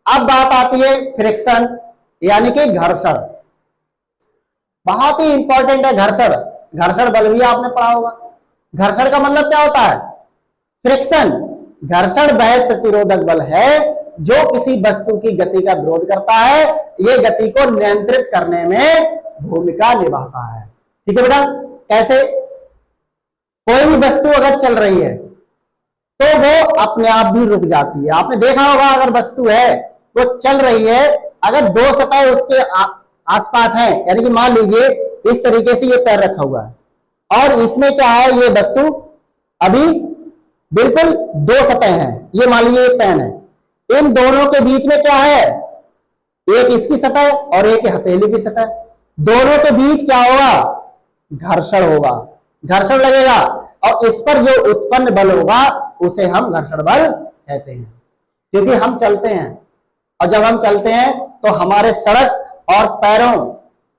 अब बात आती है फ्रिक्शन यानी कि घर्षण। बहुत ही इंपॉर्टेंट है घर्षण। घर्षण बल भी आपने पढ़ा होगा। घर्षण का मतलब क्या होता है? फ्रिक्शन, घर्षण वह प्रतिरोधक बल है जो किसी वस्तु की गति का विरोध करता है। यह गति को नियंत्रित करने में भूमिका निभाता है। ठीक है बेटा, कैसे? कोई भी वस्तु अगर चल रही है तो वो अपने आप भी रुक जाती है। आपने देखा होगा, अगर वस्तु है वो चल रही है, अगर दो सतह उसके आसपास हैं, यानी कि मान लीजिए इस तरीके से ये पैर रखा हुआ है और इसमें क्या है? ये वस्तु अभी बिल्कुल दो सतह हैं। ये मान लीजिए एक पेन है, इन दोनों के बीच में क्या है? एक इसकी सतह और एक हथेली की सतह। दोनों के बीच क्या होगा? घर्षण होगा, घर्षण लगेगा और इस पर जो उत्पन्न बल होगा उसे हम घर्षण बल कहते हैं। क्योंकि हम चलते हैं और जब हम चलते हैं तो हमारे सड़क और पैरों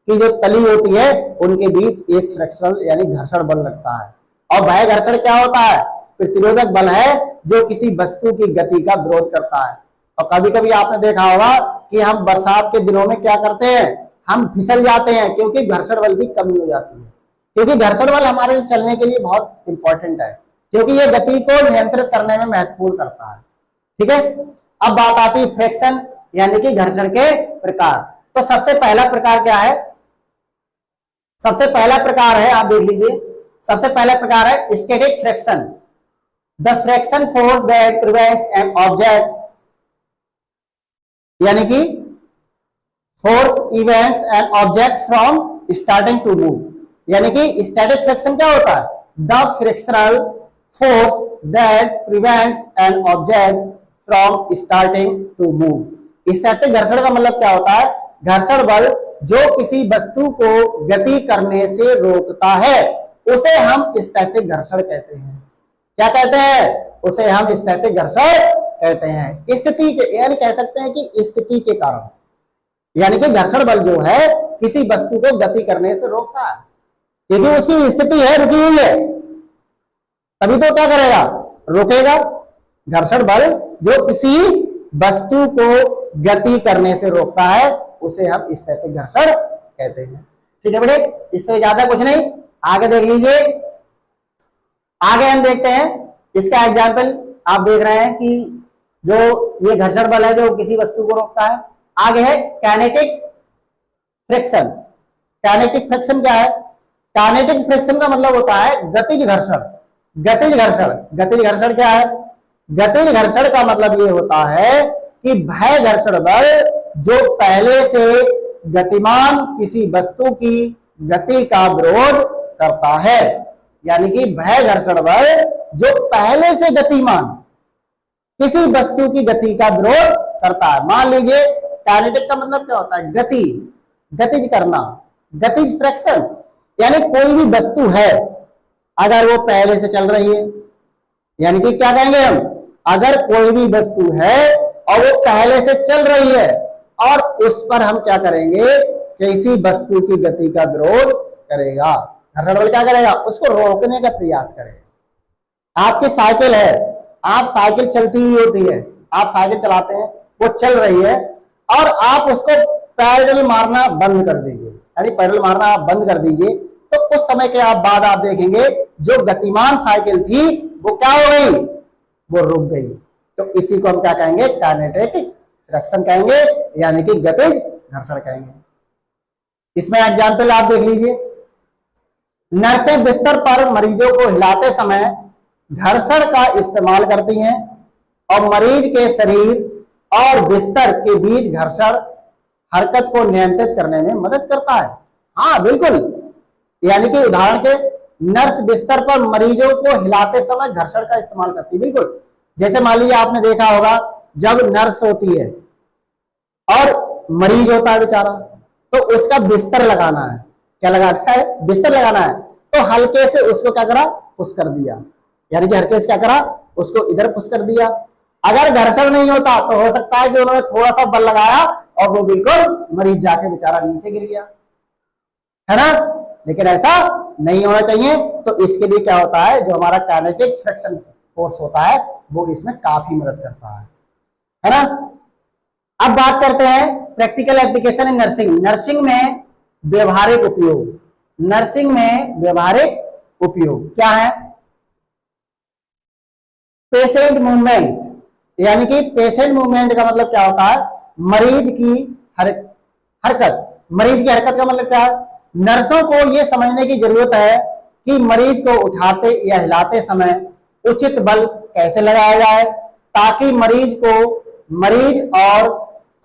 की जो तली होती है उनके बीच एक फ्रिक्शनल यानी घर्षण बल लगता है। और वह घर्षण क्या होता है? प्रतिरोधक बल है जो किसी वस्तु की गति का विरोध करता है। और कभी कभी आपने देखा होगा कि हम बरसात के दिनों में क्या करते हैं, हम फिसल जाते हैं क्योंकि घर्षण बल की कमी हो जाती है। क्योंकि घर्षण बल हमारे चलने के लिए बहुत इंपॉर्टेंट है, क्योंकि यह गति को नियंत्रित करने में महत्वपूर्ण करता है। ठीक है, अब बात आती है फ्रिक्शन यानी कि घर्षण के प्रकार। तो सबसे पहला प्रकार क्या है? सबसे पहला प्रकार है, आप देख लीजिए, सबसे पहला प्रकार है static friction. The friction force that prevents an object, यानी कि force events an object from starting to move. यानी कि स्टैटिक फ्रिक्शन क्या होता है? The frictional force that prevents an object from starting to move. स्थैतिक घर्षण का मतलब क्या होता है? घर्षण बल जो किसी वस्तु को गति करने से रोकता है उसे हम स्थैतिक घर्षण कहते हैं। क्या कहते हैं? उसे हम स्थैतिक घर्षण कहते हैं। स्थिति के यानी कह सकते हैं कि स्थिति के कारण, यानी कि घर्षण बल जो है किसी वस्तु को गति करने से रोकता है, क्योंकि उसकी स्थिति है रुकी हुई है, तभी तो क्या करेगा? रोकेगा। घर्षण बल जो किसी वस्तु को गति करने से रोकता है उसे हम स्थैतिक घर्षण कहते हैं। ठीक है बेटे, इससे ज्यादा कुछ नहीं। आगे देख लीजिए, आगे हम देखते हैं इसका एग्जाम्पल। आप देख रहे हैं कि जो ये घर्षण बल है जो किसी वस्तु को रोकता है। आगे है काइनेटिक फ्रिक्शन। काइनेटिक फ्रिक्शन क्या है? काइनेटिक फ्रिक्शन का मतलब होता है गतिज घर्षण। गतिज घर्षण, गतिज घर्षण क्या है? गतिज घर्षण का मतलब ये होता है कि वह घर्षण बल जो पहले से गतिमान किसी वस्तु की गति का विरोध करता है। यानी कि वह घर्षण बल जो पहले से गतिमान किसी वस्तु की गति का विरोध करता है। मान लीजिए काइनेटिक का मतलब क्या होता है? गति, गतिज करना, गतिज फ्रिक्शन। यानी कोई भी वस्तु है अगर वो पहले से चल रही है, यानी कि क्या कहेंगे हम? अगर कोई भी वस्तु है और वो पहले से चल रही है और उस पर हम क्या करेंगे? किसी वस्तु की गति का विरोध करेगा। घर्षण बल क्या करेगा? उसको रोकने का प्रयास करेगा। आपकी साइकिल है, आप साइकिल चलती हुई होती है, आप साइकिल चलाते हैं, वो चल रही है और आप उसको पैडल मारना बंद कर दीजिए, यानी पैडल मारना आप बंद कर दीजिए, तो कुछ समय के बाद आप देखेंगे जो गतिमान साइकिल थी वो क्या हो गई? वो रुक गई। तो इसी को हम क्या कहेंगे? काइनेटिक फ्रिक्शन कहेंगे, यानी कि गतिज घर्षण कहेंगे। इसमें एग्जाम्पल आप देख लीजिए। नर्सें बिस्तर पर मरीजों को हिलाते समय घर्षण का इस्तेमाल करती हैं और मरीज के शरीर और बिस्तर के बीच घर्षण हरकत को नियंत्रित करने में मदद करता है। हाँ बिल्कुल, यानी कि उदाहरण के नर्स बिस्तर पर मरीजों को हिलाते समय घर्षण का इस्तेमाल करती है। बिल्कुल, जैसे मान लीजिए आपने देखा होगा जब नर्स होती है और मरीज होता है बेचारा, तो उसका बिस्तर लगाना है। क्या लगाना है? बिस्तर लगाना है। तो हल्के से उसको क्या करा? पुश कर दिया, यानी कि हल्के से क्या करा? उसको इधर पुश कर दिया। अगर घर्षण नहीं होता तो हो सकता है कि उन्होंने थोड़ा सा बल लगाया और वो बिल्कुल मरीज जाके बेचारा नीचे गिर गया, है ना? लेकिन ऐसा नहीं होना चाहिए। तो इसके लिए क्या होता है? जो हमारा काइनेटिक फ्रिक्शन फोर्स होता है वो इसमें काफी मदद करता है ना? अब बात करते हैं practical application in nursing. Nursing में व्यवहारिक उपयोग। नर्सिंग में व्यवहारिक उपयोग क्या है? पेशेंट मूवमेंट, यानी कि पेशेंट मूवमेंट का मतलब क्या होता है? मरीज की हरकत। मरीज की हरकत का मतलब क्या है? नर्सों को यह समझने की जरूरत है कि मरीज को उठाते या हिलाते समय उचित बल कैसे लगाया जाए ताकि मरीज और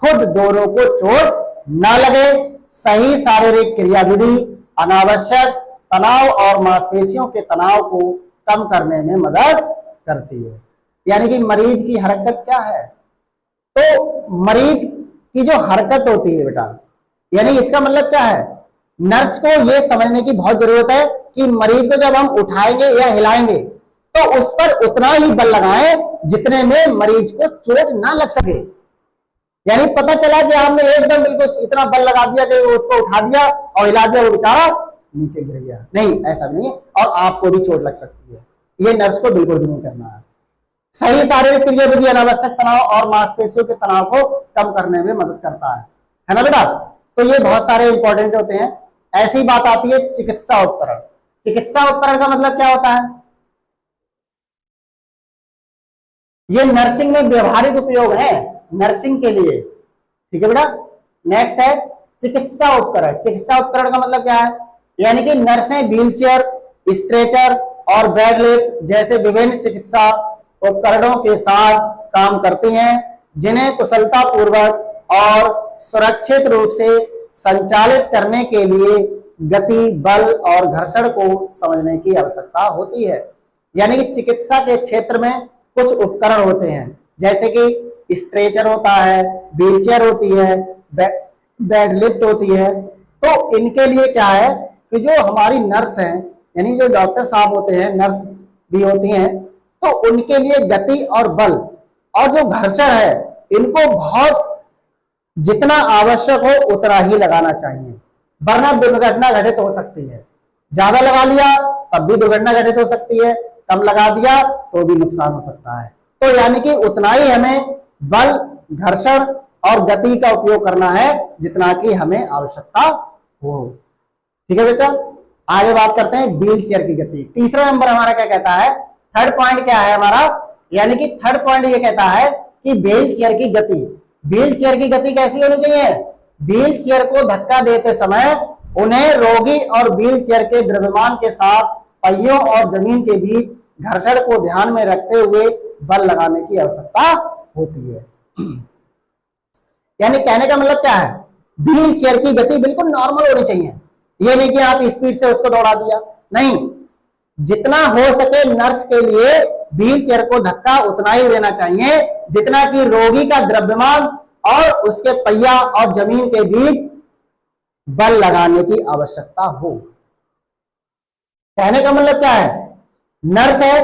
खुद दोनों को चोट न लगे। सही शारीरिक क्रियाविधि अनावश्यक तनाव और मांसपेशियों के तनाव को कम करने में मदद करती है। यानी कि मरीज की हरकत क्या है? तो मरीज की जो हरकत होती है बेटा, यानी इसका मतलब क्या है? नर्स को यह समझने की बहुत जरूरत है कि मरीज को जब हम उठाएंगे या हिलाएंगे तो तो उस पर उतना ही बल लगाएं जितने में मरीज को चोट ना लग सके। यानी पता चला कि आपने एकदम बिल्कुल इतना बल लगा दिया कि वो उसको उठा दिया और हिला दिया, वो बेचारा नीचे गिर गया, नहीं, ऐसा नहीं है, और आपको भी चोट लग सकती है। ये नर्स को बिल्कुल भी नहीं करना है। सही शारीरिक क्रियाविधि अनावश्यक तनाव और मांसपेशियों के तनाव को कम करने में मदद करता है ना बेटा। तो ये बहुत सारे इंपॉर्टेंट होते हैं। ऐसी बात आती है चिकित्सा उपकरण। चिकित्सा उपकरण का मतलब क्या होता है? ये नर्सिंग में व्यवहारिक उपयोग है, नर्सिंग के लिए, ठीक है बेटा। नेक्स्ट है चिकित्सा उपकरण। चिकित्सा उपकरण का मतलब क्या है? यानी कि नर्सें व्हीलचेयर, स्ट्रेचर और बेड लिफ्ट जैसे विभिन्न चिकित्सा उपकरणों के साथ काम करती हैं, जिन्हें कुशलता पूर्वक और सुरक्षित रूप से संचालित करने के लिए गति, बल और घर्षण को समझने की आवश्यकता होती है। यानी कि चिकित्सा के क्षेत्र में कुछ उपकरण होते हैं, जैसे कि स्ट्रेचर होता है, व्हीलचेयर होती है, बेड लिफ्ट होती है। तो इनके लिए क्या है कि जो हमारी नर्स हैं, यानी जो डॉक्टर साहब होते हैं, नर्स भी होती हैं, तो उनके लिए गति और बल और जो घर्षण है, इनको बहुत जितना आवश्यक हो उतना ही लगाना चाहिए, वरना दुर्घटना घटित हो सकती है। ज्यादा लगा लिया तब भी दुर्घटना घटित हो सकती है, कम लगा दिया तो भी नुकसान हो सकता है। तो यानी कि उतना ही हमें बल, घर्षण और गति का उपयोग करना है जितना कि हमें आवश्यकता हो। ठीक है बेटा, आगे बात करते हैं व्हील चेयर की गति। तीसरा नंबर हमारा क्या कहता है? थर्ड पॉइंट क्या है हमारा? यानी कि थर्ड पॉइंट ये कहता है कि व्हील चेयर की गति। व्हील चेयर की गति कैसी होनी चाहिए? व्हील चेयर को धक्का देते समय उन्हें रोगी और व्हील चेयर के द्रव्यमान के साथ पहियों और जमीन के बीच घर्षण को ध्यान में रखते हुए बल लगाने की आवश्यकता होती है। यानी कहने का मतलब क्या है? व्हील चेयर की गति बिल्कुल नॉर्मल होनी चाहिए। ये नहीं कि आप स्पीड से उसको दौड़ा दिया, नहीं, जितना हो सके नर्स के लिए व्हील चेयर को धक्का उतना ही देना चाहिए जितना कि रोगी का द्रव्यमान और उसके पहिया और जमीन के बीच बल लगाने की आवश्यकता हो। कहने का मतलब क्या है? नर्स है,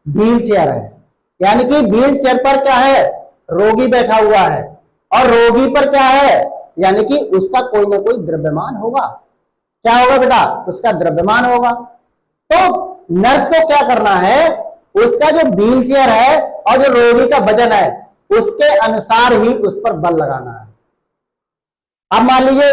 व्हील चेयर है, यानी कि व्हील चेयर पर क्या है? रोगी बैठा हुआ है, और रोगी पर क्या है? यानी कि उसका कोई ना कोई द्रव्यमान होगा। क्या होगा बेटा? उसका द्रव्यमान होगा। तो नर्स को क्या करना है? उसका जो व्हील चेयर है और जो रोगी का वजन है उसके अनुसार ही उस पर बल लगाना है। अब मान लीजिए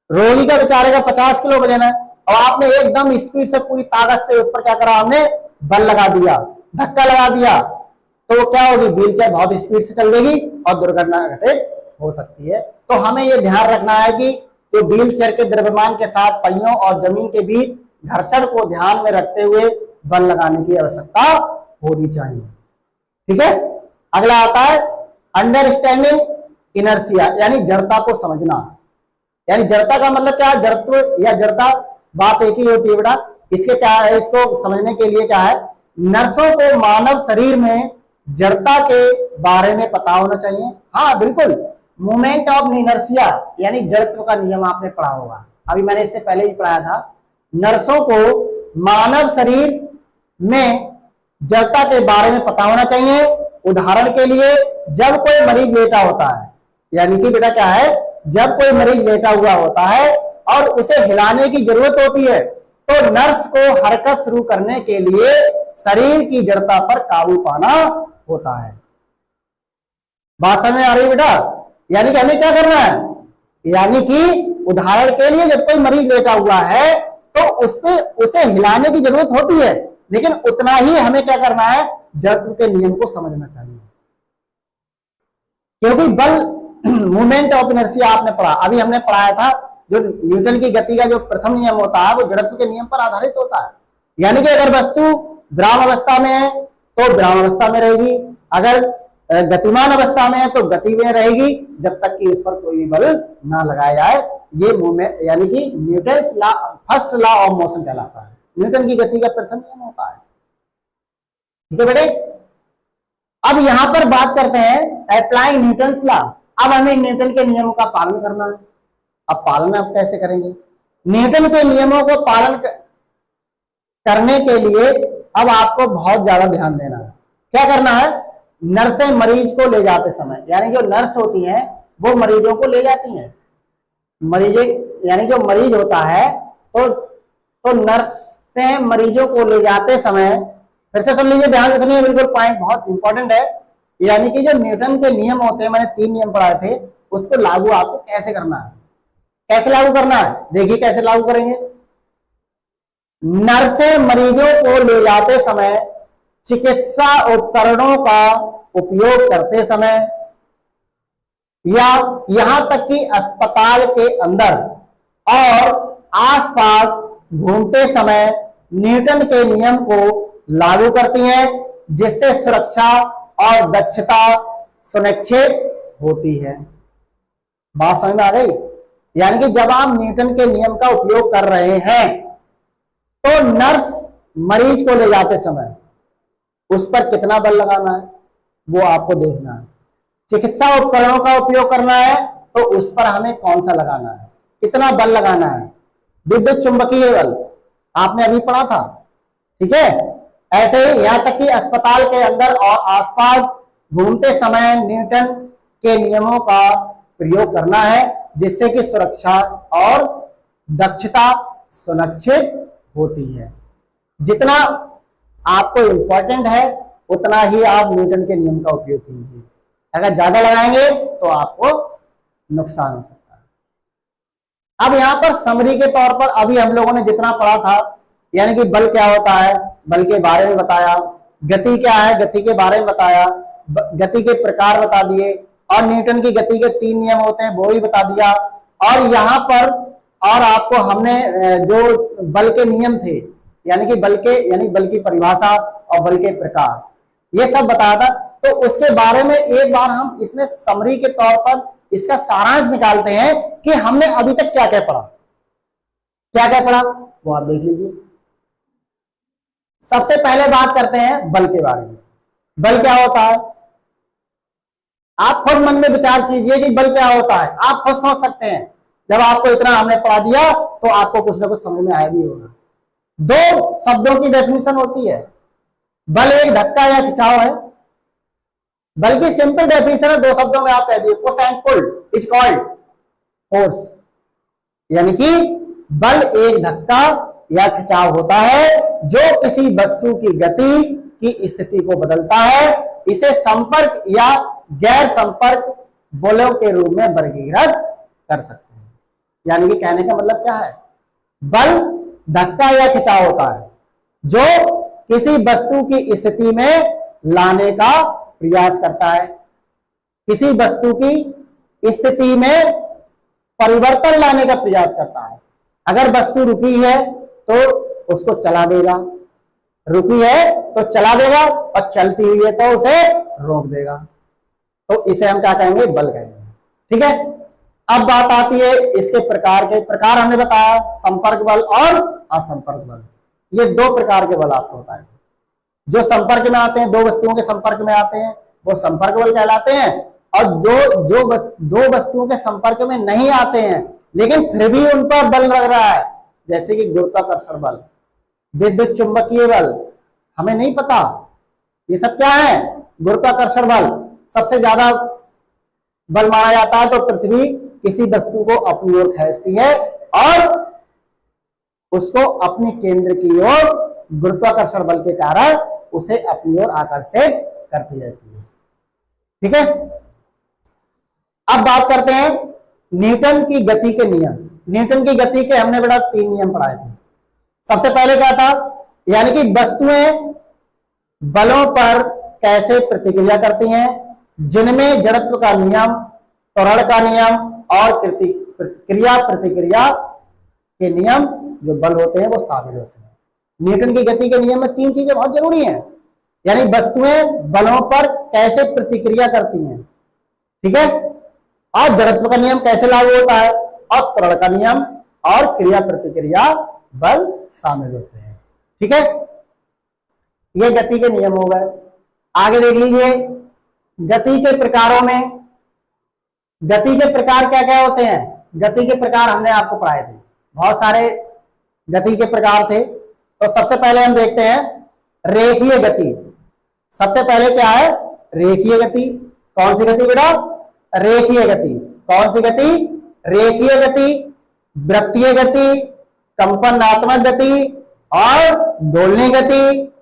रोगी का बेचारे का 50 किलो वजन है और आपने एकदम स्पीड से पूरी ताकत से उस पर क्या करा? हमने बल लगा दिया, धक्का लगा दिया, तो वो क्या होगी? व्हील चेयर बहुत स्पीड से चल देगी और दुर्घटना घटित हो सकती है। तो हमें यह ध्यान रखना है कि जो व्हील चेयर के द्रव्यमान के साथ पहियों और जमीन के बीच घर्षण को ध्यान में रखते हुए बल लगाने की आवश्यकता होनी चाहिए। ठीक है, अगला आता है अंडरस्टैंडिंग इनर्शिया, यानी जड़ता को समझना। यानी जड़ता का मतलब क्या है? जड़त्व या जड़ता बात एक ही होती है बेटा। इसके क्या है? इसको समझने के लिए क्या है? नर्सों को मानव शरीर में जड़ता के बारे में पता होना चाहिए। हाँ बिल्कुल, मोमेंट ऑफ इनर्शिया यानी जड़त्व का नियम आपने पढ़ा होगा, अभी मैंने इससे पहले ही पढ़ाया था। नर्सों को मानव शरीर में जड़ता के बारे में पता होना चाहिए। उदाहरण के लिए जब कोई मरीज लेटा होता है, यानी कि बेटा क्या है? जब कोई मरीज लेटा हुआ होता है और उसे हिलाने की जरूरत होती है तो नर्स को हरकत शुरू करने के लिए शरीर की जड़ता पर काबू पाना होता है। बात समझ में आ रही है बेटा? यानी कि हमें क्या करना है? यानी कि उदाहरण के लिए जब कोई मरीज लेटा हुआ है तो उसे हिलाने की जरूरत होती है, लेकिन उतना ही हमें क्या करना है? जड़त्व के नियम को समझना चाहिए, क्योंकि बल मूवमेंट ऑफ इनर्शिया आपने पढ़ा, अभी हमने पढ़ाया था जो न्यूटन की गति का जो प्रथम नियम होता है वो जड़त्व के नियम पर आधारित होता है। यानी कि अगर वस्तु विराम अवस्था में है तो विराम अवस्था में रहेगी, अगर गतिमान अवस्था में है तो गति में रहेगी, जब तक कि उस पर कोई भी बल ना लगाया जाए। ये मूवमेंट यानी कि Newton's law, first law of motion कहलाता है, न्यूटन की गति का प्रथम नियम होता है। ठीक है बेटे, अब यहां पर बात करते हैं अप्लाइंग न्यूटन्स लॉ। अब हमें न्यूटन के नियमों का पालन करना है। अब पालन आप कैसे करेंगे? न्यूटन के नियमों को पालन करने के लिए अब आपको बहुत ज्यादा ध्यान देना है। क्या करना है, नर्सें मरीज को ले जाते समय, यानी जो नर्स होती हैं वो मरीजों को ले जाती हैं, मरीज यानी जो मरीज होता है तो नर्सें मरीजों को ले जाते समय, फिर से सुन लीजिए, ध्यान से सुनिए, बिल्कुल पॉइंट बहुत इंपॉर्टेंट है। यानी कि जो न्यूटन के नियम होते हैं, मैंने 3 नियम पढ़ाए थे, उसको लागू आपको कैसे करना है, कैसे लागू करना है, देखिए कैसे लागू करेंगे। नर्सें मरीजों को ले जाते समय चिकित्सा उपकरणों का उपयोग करते समय या यहां तक कि अस्पताल के अंदर और आसपास घूमते समय न्यूटन के नियम को लागू करती हैं, जिससे सुरक्षा और दक्षता सुनिश्चित होती है। बात समझ में आ गई? यानी कि जब आप न्यूटन के नियम का उपयोग कर रहे हैं तो नर्स मरीज को ले जाते समय उस पर कितना बल लगाना है वो आपको देखना है। चिकित्सा उपकरणों का उपयोग करना है तो उस पर हमें कौन सा लगाना है, कितना बल लगाना है, विद्युत चुंबकीय बल आपने अभी पढ़ा था, ठीक है। ऐसे ही यहां तक कि अस्पताल के अंदर और आसपास घूमते समय न्यूटन के नियमों का प्रयोग करना है, जिससे कि सुरक्षा और दक्षता सुनिश्चित होती है। जितना आपको इंपॉर्टेंट है उतना ही आप न्यूटन के नियम का उपयोग कीजिए, अगर ज्यादा लगाएंगे तो आपको नुकसान हो सकता है। अब यहां पर समरी के तौर पर अभी हम लोगों ने जितना पढ़ा था, यानी कि बल क्या होता है, बल के बारे में बताया, गति क्या है, गति के बारे में बताया, गति के प्रकार बता दिए, और न्यूटन की गति के 3 नियम होते हैं वो ही बता दिया। और यहाँ पर और आपको हमने जो बल के नियम थे, यानी कि बल की परिभाषा और बल के प्रकार, ये सब बताया था। तो उसके बारे में एक बार हम इसमें समरी के तौर पर इसका सारांश निकालते हैं कि हमने अभी तक क्या क्या पढ़ा, क्या क्या पढ़ा वो आप देख लीजिए। सबसे पहले बात करते हैं बल के बारे में। बल क्या होता है, आप खुद मन में विचार कीजिए कि बल क्या होता है, आप खुद सोच सकते हैं। जब आपको इतना हमने पढ़ा दिया तो आपको कुछ ना कुछ समझ में आया भी होगा। 2 शब्दों की डेफिनेशन होती है, बल एक धक्का या खिंचाव है। बल की सिंपल डेफिनेशन है 2 शब्दों में, आप कह दिए push and pull is called force. यानी कि बल एक धक्का या खिंचाव होता है जो किसी वस्तु की गति की स्थिति को बदलता है। इसे संपर्क या गैर संपर्क बलों के रूप में वर्गीकृत कर सकते हैं। यानी कि कहने का मतलब क्या है, बल धक्का या खिंचाव होता है जो किसी वस्तु की स्थिति में लाने का प्रयास करता है, किसी वस्तु की स्थिति में परिवर्तन लाने का प्रयास करता है। अगर वस्तु रुकी है तो उसको चला देगा, रुकी है तो चला देगा, और चलती हुई है तो उसे रोक देगा। तो इसे हम क्या कहेंगे, बल कहेंगे, ठीक है। अब बात आती है इसके प्रकार के। प्रकार हमने बताया संपर्क बल और असंपर्क बल, ये 2 प्रकार के बल आपको बताए। जो संपर्क में आते हैं, 2 वस्तुओं के संपर्क में आते हैं, वो संपर्क बल कहलाते हैं। और दो वस्तुओं के संपर्क में नहीं आते हैं लेकिन फिर भी उन पर बल लग रहा है, जैसे कि गुरुत्वाकर्षण बल, विद्युत चुंबकीय बल, हमें नहीं पता ये सब क्या है। गुरुत्वाकर्षण बल सबसे ज्यादा बल माना जाता है, तो पृथ्वी किसी वस्तु को अपनी ओर खींचती है और उसको अपने केंद्र की ओर गुरुत्वाकर्षण बल के कारण उसे अपनी ओर आकर्षित करती रहती है, ठीक है। अब बात करते हैं न्यूटन की गति के नियम। न्यूटन की गति के हमने बेटा 3 नियम पढ़ाए थे। सबसे पहले क्या था, यानी कि वस्तुएं बलों पर कैसे प्रतिक्रिया करती हैं, जिनमें जड़त्व का नियम, त्वरण का नियम और क्रिया प्रतिक्रिया के नियम जो बल होते हैं वो शामिल होते हैं। न्यूटन की गति के नियम में 3 चीजें बहुत जरूरी हैं, यानी वस्तुएं बलों पर कैसे प्रतिक्रिया करती हैं, ठीक है, और जड़त्व का नियम कैसे लागू होता है, और त्वरण का नियम और क्रिया प्रतिक्रिया बल शामिल होते हैं, ठीक है। ये गति के नियम हो गए। आगे देख लीजिए गति के प्रकारों में, गति के प्रकार क्या क्या होते हैं। गति के प्रकार हमने आपको पढ़ाए थे, बहुत सारे गति के प्रकार थे। तो सबसे पहले हम देखते हैं रेखीय गति। सबसे पहले क्या है? रेखीय गति। कौन सी गति बेटा? रेखीय गति। कौन सी गति? रेखीय गति, वृत्तीय गति, कंपनात्मक गति और दोलनीय गति।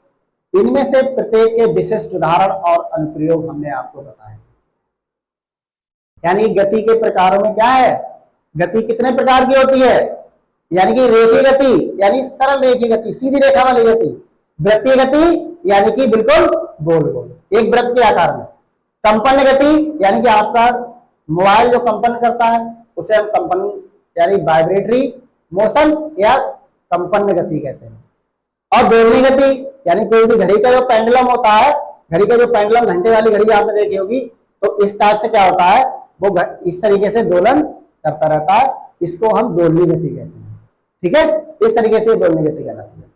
इनमें से प्रत्येक के विशिष्ट उदाहरण और अनुप्रयोग हमने आपको बताए। यानी गति के प्रकारों में क्या है? गति कितने प्रकार की होती है? यानी कि रेखीय गति यानी सरल रेखीय गति, सीधी रेखा वाली गति। वृत्तीय गति यानी कि बिल्कुल गोल गोल एक वृत्त के आकार में। कंपन गति यानी कि आपका मोबाइल जो कंपन करता है उसे हम कंपन यानी वाइब्रेटरी मोशन या कंपन गति कहते हैं। और दोलनीय गति यानी कोई भी घड़ी का जो पेंडुलम होता है, घड़ी का जो पेंडुलम, घंटे वाली घड़ी आपने देखी होगी, तो इस टाइप से क्या होता है, वो इस तरीके से दोलन करता रहता है। इसको हम दोलनीय गति कहते हैं। ठीक है, इस तरीके से दोलनीय गति कहलाती है।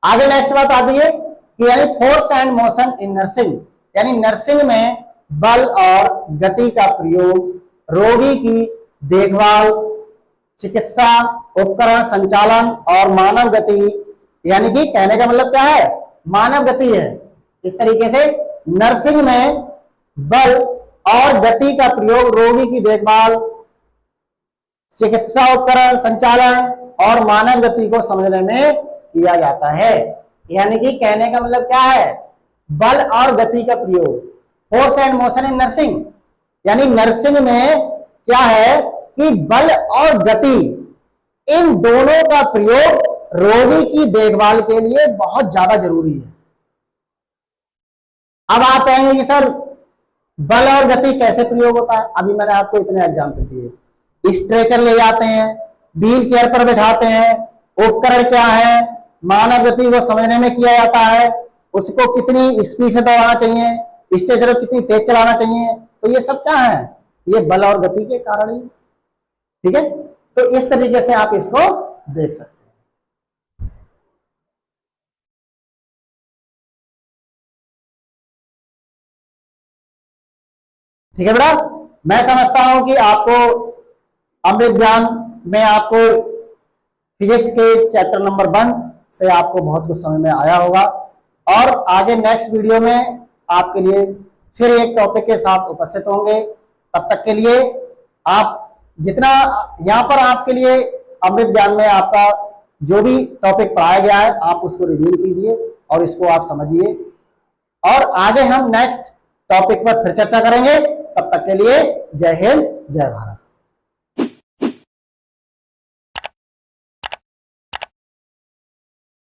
आगे नेक्स्ट बात आती है कि यानी force and motion in nursing, यानी नर्सिंग में बल और गति का प्रयोग रोगी की देखभाल, चिकित्सा, उपकरण संचालन और मानव गति, यानी कि कहने का मतलब क्या है? मानव गति है। इस तरीके से नर्सिंग में बल और गति का प्रयोग रोगी की देखभाल, चिकित्सा उपकरण संचालन और मानव गति को समझने में किया जाता है। यानी कि कहने का मतलब क्या है? बल और गति का प्रयोग, force and motion in nursing, यानी नर्सिंग में क्या है कि बल और गति इन दोनों का प्रयोग रोगी की देखभाल के लिए बहुत ज्यादा जरूरी है। अब आप कहेंगे कि सर बल और गति कैसे प्रयोग होता है? अभी मैंने आपको इतने एग्जाम्पल दिए। स्ट्रेचर ले जाते हैं, व्हील चेयर पर बैठाते हैं, उपकरण क्या है, मानव गति को समझने में किया जाता है, उसको कितनी स्पीड से दौड़ाना चाहिए, स्ट्रेचर को कितनी तेज चलाना चाहिए, तो ये सब क्या है? ये बल और गति के कारण ही। ठीक है, तो इस तरीके से आप इसको देख सकते हैं। ठीक है बेटा, मैं समझता हूं कि आपको अमृत ज्ञान में आपको फिजिक्स के चैप्टर नंबर 1 से आपको बहुत कुछ समझ में आया होगा। और आगे नेक्स्ट वीडियो में आपके लिए फिर एक टॉपिक के साथ उपस्थित होंगे। तब तक के लिए आप जितना यहाँ पर आपके लिए अमृत ज्ञान में आपका जो भी टॉपिक पढ़ाया गया है आप उसको रिवील कीजिए और इसको आप समझिए। और आगे हम नेक्स्ट टॉपिक पर फिर चर्चा करेंगे। तब तक के लिए जय हिंद, जय भारत।